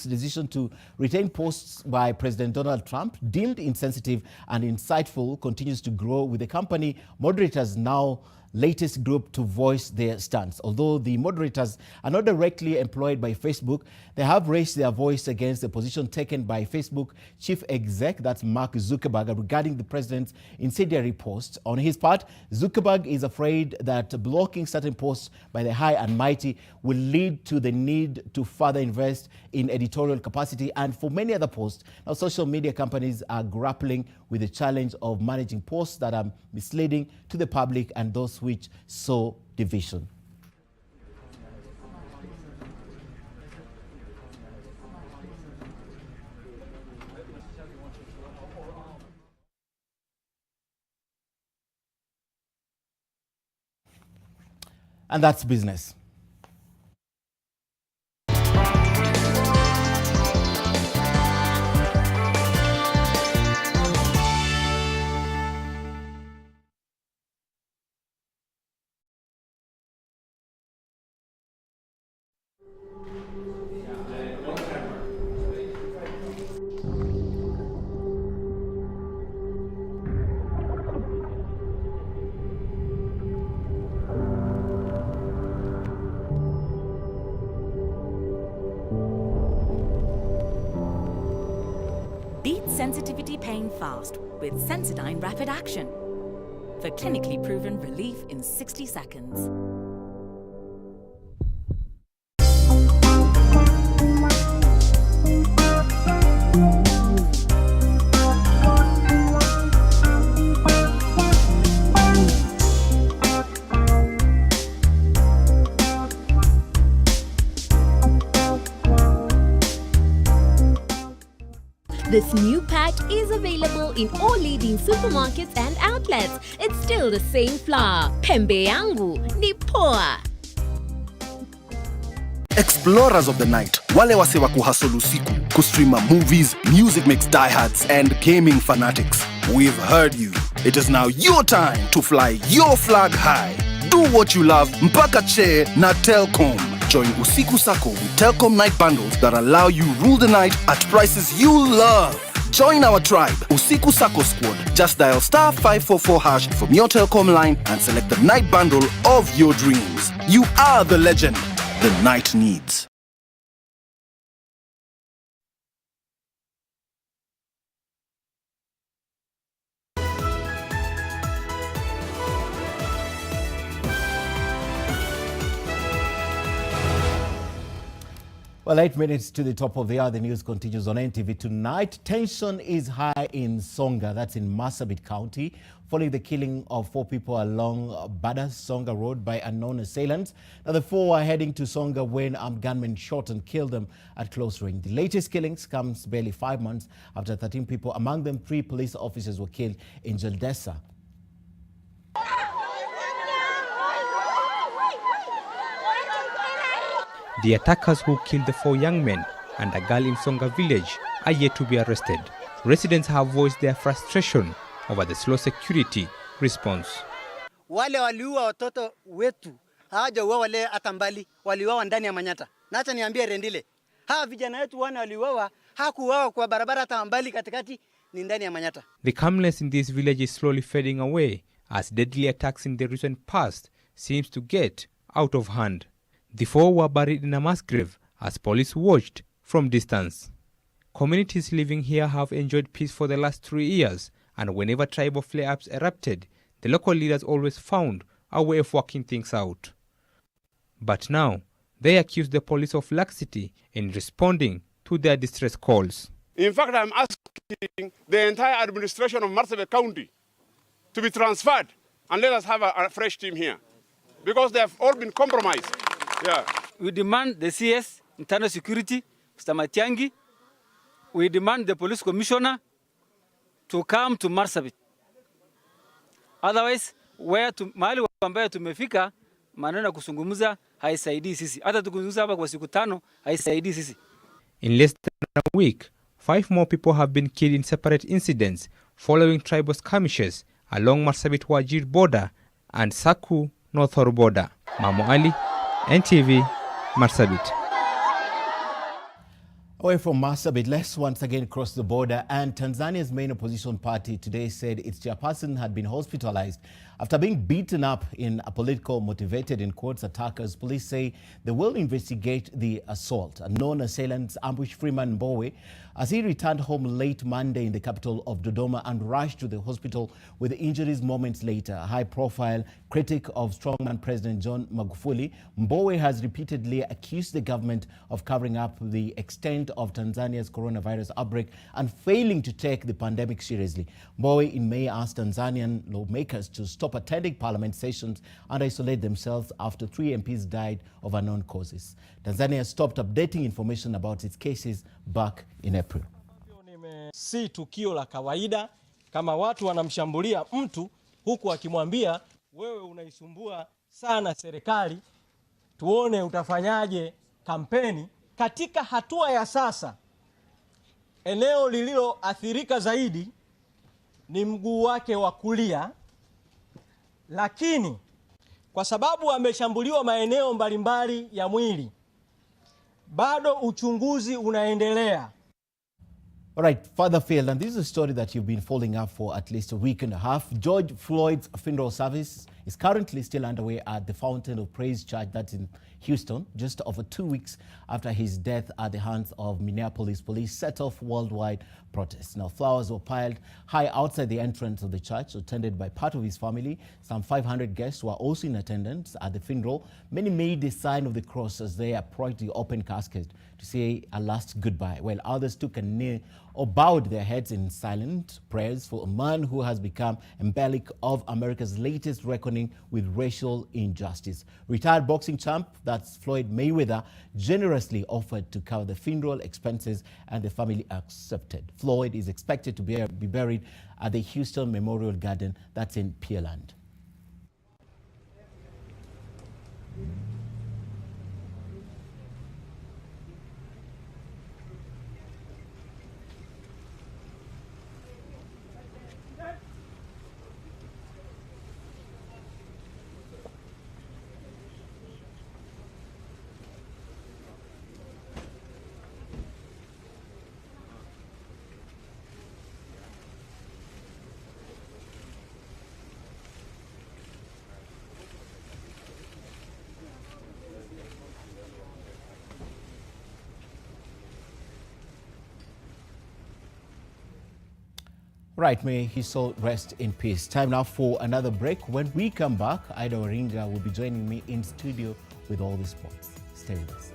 [SPEAKER 13] decision to retain posts by President Donald Trump, deemed insensitive and insightful, continues to grow, with the company moderators now latest group to voice their stance. Although the moderators are not directly employed by Facebook, they have raised their voice against the position taken by Facebook chief exec, that's Mark Zuckerberg, regarding the president's incendiary posts. On his part, Zuckerberg is afraid that blocking certain posts by the high and mighty will lead to the need to further invest in editorial capacity and for many other posts. Now, social media companies are grappling with the challenge of managing posts that are misleading to the public and those which sow division. And that's business.
[SPEAKER 12] Beat sensitivity pain fast with Sensodyne Rapid Action for clinically proven relief in 60 seconds.
[SPEAKER 15] This new pack is available in all leading supermarkets and outlets. It's still the same flour. Pembe yangu ni poa.
[SPEAKER 24] Explorers of the night, wale wase wa kuhustle usiku, kustreama movies, music mix diehards, and gaming fanatics. We've heard you. It is now your time to fly your flag high. Do what you love, mpaka che na Telkom. Join Usiku Sako with Telkom night bundles that allow you rule the night at prices you love. Join our tribe, Usiku Sako Squad. Just dial *544# from your Telkom line and select the night bundle of your dreams. You are the legend the night needs.
[SPEAKER 13] Well, 8 minutes to the top of the hour. The news continues on NTV tonight. Tension is high in Songa, that's in Marsabit County, following the killing of 4 people along Badas-Songa Road by unknown assailants. Now, the 4 are heading to Songa when armed gunmen shot and killed them at close range. The latest killings comes barely 5 months after 13 people, among them 3 police officers, were killed in Jaldesa.
[SPEAKER 4] The attackers who killed the 4 young men and a girl in Songa village are yet to be arrested. Residents have voiced their frustration over the slow security response.
[SPEAKER 9] Wale waliua watoto wetu hawajauawa wale hata mbali, waliuawa ndani ya Manyata. Na acha niambie Rendile, hawa vijana wetu wana waliuawa, hakuuawa kwa barabara hata mbali, katikati ni ndani ya Manyata.
[SPEAKER 4] The calmness in this village is slowly fading away as deadly attacks in the recent past seems to get out of hand. The 4 were buried in a mass grave as police watched from distance. Communities living here have enjoyed peace for the last 3 years, and whenever tribal flare-ups erupted, the local leaders always found a way of working things out. But now, they accuse the police of laxity in responding to their distress calls.
[SPEAKER 14] In fact, I'm asking the entire administration of Marsabit County to be transferred and let us have a fresh team here, because they have all been compromised. Yeah.
[SPEAKER 9] We demand the CS, Internal Security, Mr. Matiangi. We demand the police commissioner to come to Marsabit. Otherwise, mahali ambayo tumefika, maneno kusungumuza haisaidii sisi. Hata tukuzungumza hapa kwa siku 5 haisaidii sisi.
[SPEAKER 4] In less than a week, 5 more people have been killed in separate incidents following tribal skirmishes along Marsabit-Wajir border and Saku North Horr border. Mamo Ali, NTV, Marsabit.
[SPEAKER 13] Away from Marsabit, let's once again cross the border, and Tanzania's main opposition party today said its chairperson had been hospitalized after being beaten up in a political motivated, in quotes, attackers. Police say they will investigate the assault. Unknown assailants ambushed Freeman Mbowe as he returned home late Monday in the capital of Dodoma and rushed to the hospital with injuries moments later. A high-profile critic of strongman President John Magufuli, Mbowe has repeatedly accused the government of covering up the extent of Tanzania's coronavirus outbreak and failing to take the pandemic seriously. Mbowe in May asked Tanzanian lawmakers to stop attending parliament sessions and isolate themselves after 3 MPs died of unknown causes. Tanzania stopped updating information about its cases back in April.
[SPEAKER 16] Si tukio la kawaida kama watu wanamshambulia mtu huku akimwambia wewe unaisumbua sana serikali, tuone utafanyaje kampeni. Katika hatua ya sasa, eneo lililoathirika zaidi ni mguu wake wa kulia, lakini kwa sababu ameshambuliwa maeneo mbalimbali ya mwili, bado uchunguzi unaendelea.
[SPEAKER 13] All right, further field, and this is a story that you've been following up for at least a week and a half. George Floyd's funeral service is currently still underway at the Fountain of Praise Church that's in Houston, just over 2 weeks after his death at the hands of Minneapolis police set off worldwide protests. Now, flowers were piled high outside the entrance of the church, attended by part of his family. Some 500 guests were also in attendance at the funeral. Many made the sign of the cross as they approached the open casket to say a last goodbye, while others took a knee or bowed their heads in silent prayers for a man who has become emblematic of America's latest reckoning with racial injustice. Retired boxing champ, that's Floyd Mayweather, generously offered to cover the funeral expenses, and the family accepted. Floyd is expected to be buried at the Houston Memorial Garden, that's in Pearland. Right, may his soul rest in peace. Time now for another break. When we come back, Ida Waringa will be joining me in studio with all the sports. Stay with us.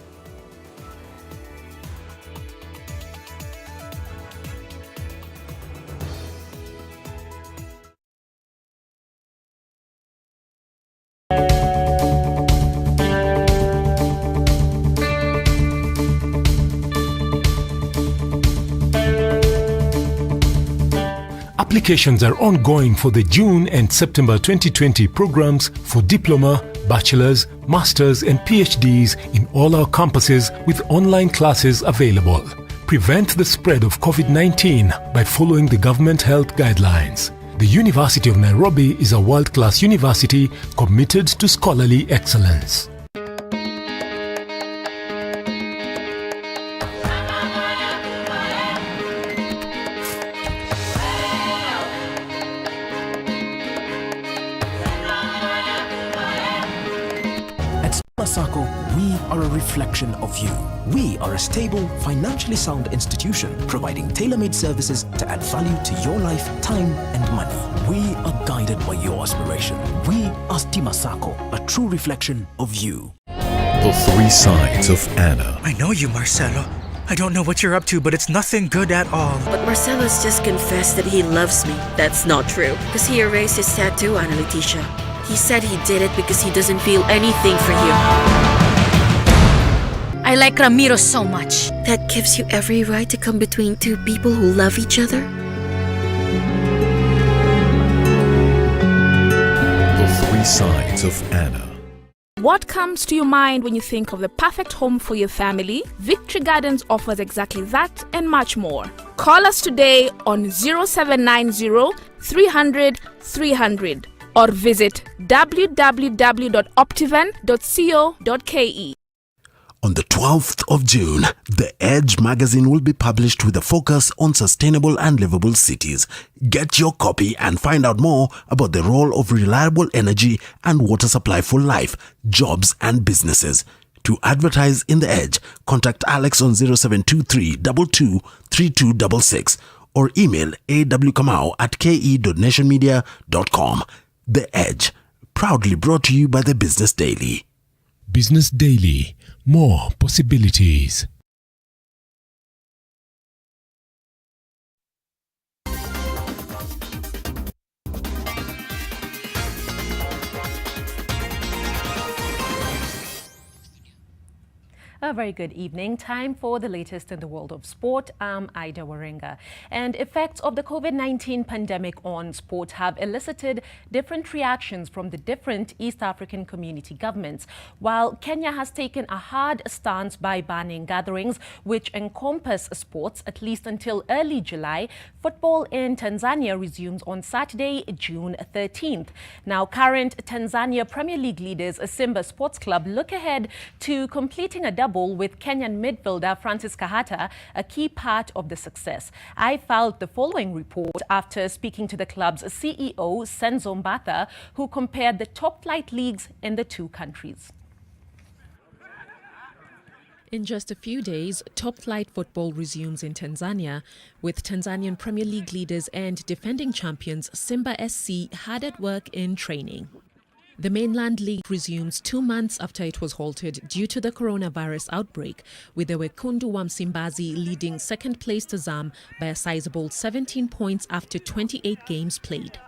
[SPEAKER 21] Applications are ongoing for the June and September 2020 programs for diploma, bachelor's, master's and PhDs in all our campuses with online classes available. Prevent the spread of COVID-19 by following the government health guidelines. The University of Nairobi is a world-class university committed to scholarly excellence.
[SPEAKER 3] Masako, we are a reflection of you. We are a stable, financially sound institution providing tailor-made services to add value to your life, time and money. We are guided by your aspiration. We are Masako, a true reflection of you.
[SPEAKER 21] The Three Sides of Anna.
[SPEAKER 18] I know you, Marcelo. I don't know what you're up to, but it's nothing good at all.
[SPEAKER 19] But Marcelo's just confessed that he loves me. That's not true, because he erased his tattoo, Ana Leticia. He said he did it because he doesn't feel anything for you.
[SPEAKER 20] I like Ramiro so much.
[SPEAKER 19] That gives you every right to come between two people who love each other?
[SPEAKER 21] The Three Sides of Anna.
[SPEAKER 25] What comes to your mind when you think of the perfect home for your family? Victory Gardens offers exactly that and much more. Call us today on 0790 300 300 or visit www.optivan.co.ke.
[SPEAKER 1] On the 12th of June, The Edge magazine will be published with a focus on sustainable and livable cities. Get your copy and find out more about the role of reliable energy and water supply for life, jobs and businesses. To advertise in The Edge, contact Alex on 0723 22 3266 or email awkamau@ke.nationmedia.com. The Edge, proudly brought to you by the Business Daily.
[SPEAKER 21] Business Daily. More possibilities.
[SPEAKER 26] A very good evening. Time for the latest in the world of sport. I'm Ida Warenga. And effects of the COVID-19 pandemic on sport have elicited different reactions from the different East African community governments. While Kenya has taken a hard stance by banning gatherings which encompass sports at least until early July, football in Tanzania resumes on Saturday, June 13th. Now, current Tanzania Premier League leaders Simba Sports Club look ahead to completing a double with Kenyan midfielder Francis Kahata, a key part of the success. I filed the following report after speaking to the club's CEO, Senzo Mbatha, who compared the top-flight leagues in the two countries.
[SPEAKER 27] In just a few days, top-flight football resumes in Tanzania, with Tanzanian Premier League leaders and defending champions Simba SC hard at work in training. The mainland league resumes 2 months after it was halted due to the coronavirus outbreak, with the Wekundu wa Msimbazi leading second place to Zam by a sizable 17 points after 28 games played.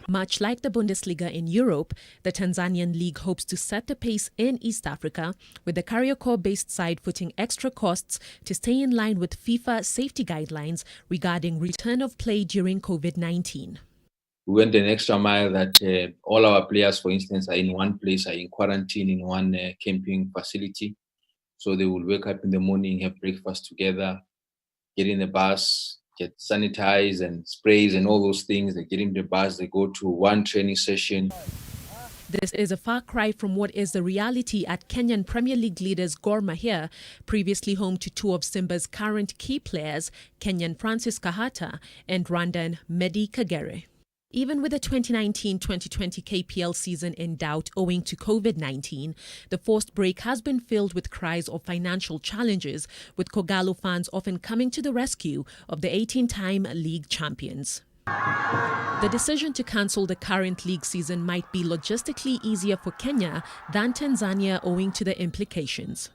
[SPEAKER 27] Much like the Bundesliga in Europe, the Tanzanian league hopes to set the pace in East Africa, with the Kariakor-based side putting extra costs to stay in line with FIFA safety guidelines regarding return of play during COVID-19.
[SPEAKER 28] We went an extra mile that all our players, for instance, are in one place, are in quarantine in one camping facility. So they will wake up in the morning, have breakfast together, get in the bus, get sanitized and sprays and all those things. They get in the bus, they go to one training session.
[SPEAKER 27] This is a far cry from what is the reality at Kenyan Premier League leaders Gor Mahia, previously home to two of Simba's current key players, Kenyan Francis Kahata and Rwandan Medi Kagere. Even with the 2019-2020 KPL season in doubt owing to COVID-19, the forced break has been filled with cries of financial challenges, with Kogalo fans often coming to the rescue of the 18-time league champions. The decision to cancel the current league season might be logistically easier for Kenya than Tanzania owing to the implications.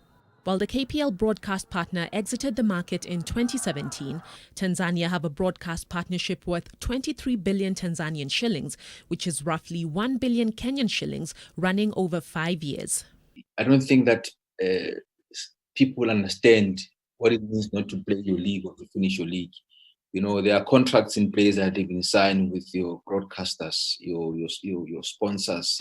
[SPEAKER 27] While the KPL broadcast partner exited the market in 2017, Tanzania have a broadcast partnership worth 23 billion Tanzanian shillings, which is roughly 1 billion Kenyan shillings, running over 5 years.
[SPEAKER 28] I don't think that people understand what it means not to play your league or to finish your league. there are contracts in place that have been signed with your broadcasters, your sponsors.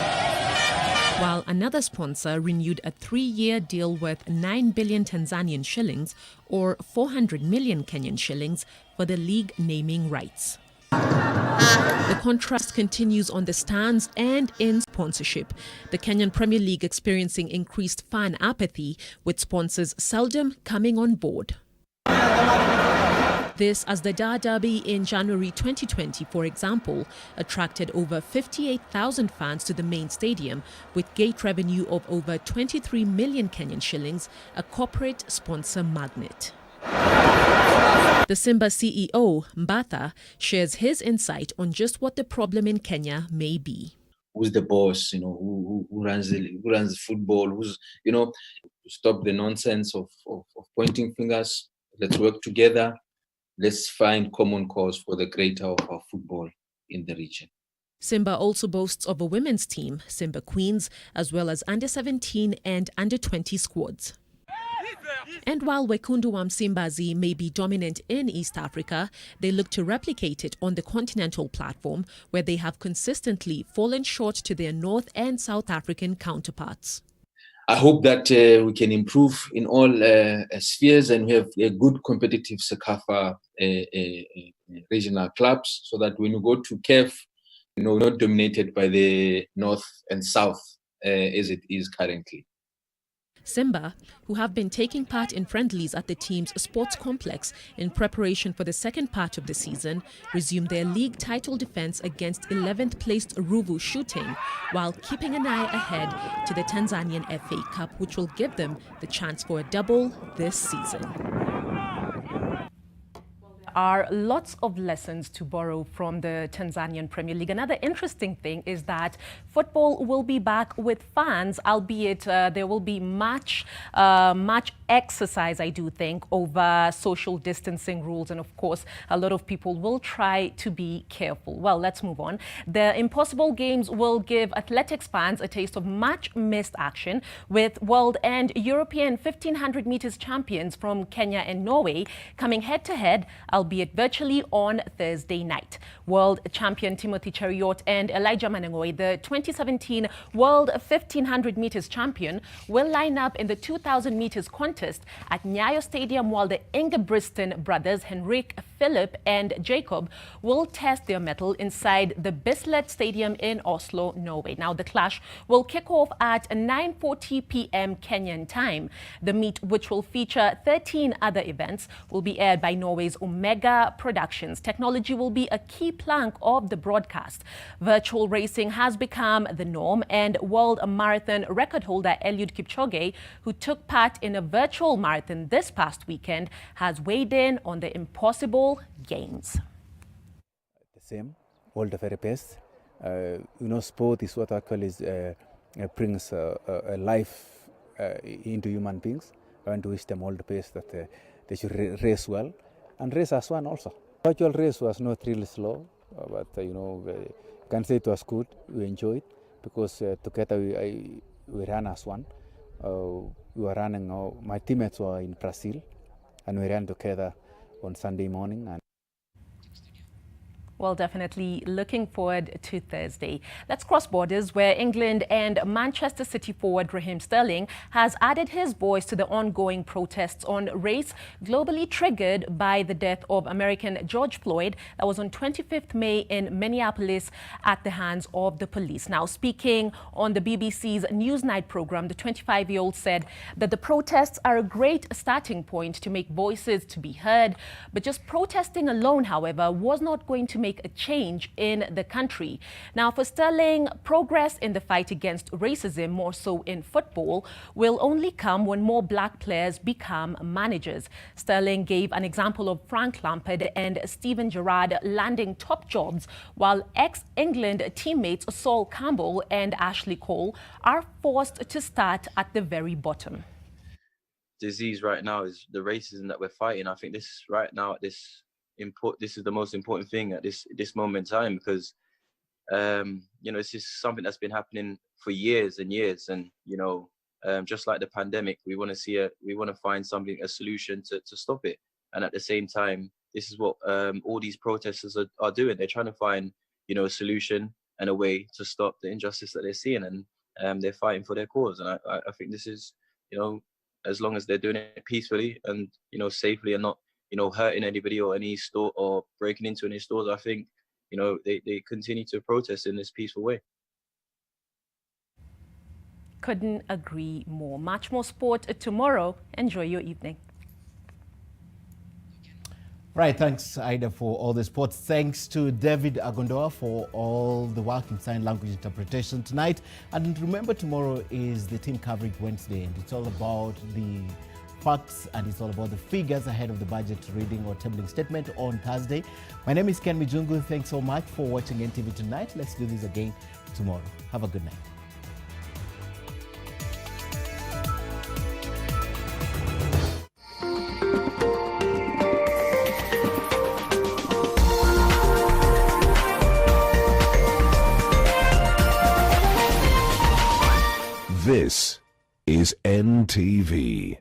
[SPEAKER 27] While another sponsor renewed a 3-year deal worth 9 billion Tanzanian shillings or 400 million Kenyan shillings for the league naming rights. The contrast continues on the stands and in sponsorship. The Kenyan Premier League experiencing increased fan apathy, with sponsors seldom coming on board. This as the Dar Derby in January 2020, for example, attracted over 58,000 fans to the main stadium, with gate revenue of over 23 million Kenyan shillings, a corporate sponsor magnet. The Simba CEO, Mbatha, shares his insight on just what the problem in Kenya may be.
[SPEAKER 28] Who's the boss? Who runs the football? Who's to stop the nonsense of pointing fingers. Let's work together. Let's find common cause for the greater of our football in the region.
[SPEAKER 27] Simba also boasts of a women's team, Simba Queens, as well as under-17 and under-20 squads. And while Wekundu wa Msimbazi may be dominant in East Africa, they look to replicate it on the continental platform, where they have consistently fallen short to their North and South African counterparts.
[SPEAKER 28] I hope that we can improve in all spheres, and we have a good competitive CECAFA regional clubs, so that when you go to CAF, not dominated by the North and South as it is currently.
[SPEAKER 27] Simba, who have been taking part in friendlies at the team's sports complex in preparation for the second part of the season, resumed their league title defense against 11th placed Ruvu Shooting, while keeping an eye ahead to the Tanzanian FA Cup, which will give them the chance for a double this season.
[SPEAKER 26] Are lots of lessons to borrow from the Tanzanian Premier League. Another interesting thing is that football will be back with fans, albeit there will be much exercise, I do think, over social distancing rules. And of course, a lot of people will try to be careful. Well, let's move on. The Impossible Games will give athletics fans a taste of much missed action, with world and European 1500 meters champions from Kenya and Norway coming head to head, albeit virtually, on Thursday night. World champion Timothy Cheruiyot and Elijah Manengoe, the 2017 World 1500 meters champion, will line up in the 2000 meters contest at Nyayo Stadium, while the Ingebrigtsen brothers, Henrik, Philip and Jacob, will test their mettle inside the Bislett Stadium in Oslo, Norway. Now, the clash will kick off at 9:40 p.m. Kenyan time. The meet, which will feature 13 other events, will be aired by Norway's Omega Productions. Technology will be a key plank of the broadcast. Virtual racing has become the norm, and world marathon record holder Eliud Kipchoge, who took part in a virtual marathon this past weekend, has weighed in on the Impossible Games.
[SPEAKER 2] The same, all the very best. Sport is what actually brings a life into human beings. I want to wish them all the best, that they should race well and race as one also. Virtual race was not really slow, but I can say it was good. We enjoyed, because together we ran as one. We were running. My teammates were in Brazil, and we ran together on Sunday morning.
[SPEAKER 26] Well, definitely looking forward to Thursday. Let's cross borders, where England and Manchester City forward Raheem Sterling has added his voice to the ongoing protests on race, globally triggered by the death of American George Floyd that was on 25th May in Minneapolis at the hands of the police. Now, speaking on the BBC's Newsnight program, the 25-year-old said that the protests are a great starting point to make voices to be heard, but just protesting alone, however, was not going to make a change in the country. Now, for Sterling, progress in the fight against racism, more so in football, will only come when more black players become managers. Sterling gave an example of Frank Lampard and Steven Gerrard landing top jobs, while ex-England teammates Sol Campbell and Ashley Cole are forced to start at the very bottom.
[SPEAKER 5] Disease right now is the racism that we're fighting. I think this right now at this is the most important thing at this moment in time, because this is something that's been happening for years and years, and just like the pandemic, we want to find a solution to stop it, and at the same time this is what all these protesters are doing. They're trying to find, you know, a solution and a way to stop the injustice that they're seeing, and they're fighting for their cause. And I think this is, you know, as long as they're doing it peacefully and, you know, safely, and not, you know, hurting anybody or any store or breaking into any stores, I think, you know, they continue to protest in this peaceful way.
[SPEAKER 26] Couldn't agree more. Much more sport tomorrow. Enjoy your evening.
[SPEAKER 13] Right, thanks, Ida, for all the sports. Thanks to David Agondoa for all the work in sign language interpretation tonight. And remember, tomorrow is the team coverage Wednesday, and it's all about the facts and it's all about the figures ahead of the budget reading or tabling statement on Thursday. My name is Ken Mijungu. Thanks so much for watching NTV tonight. Let's do this again tomorrow. Have a good night.
[SPEAKER 6] This is NTV.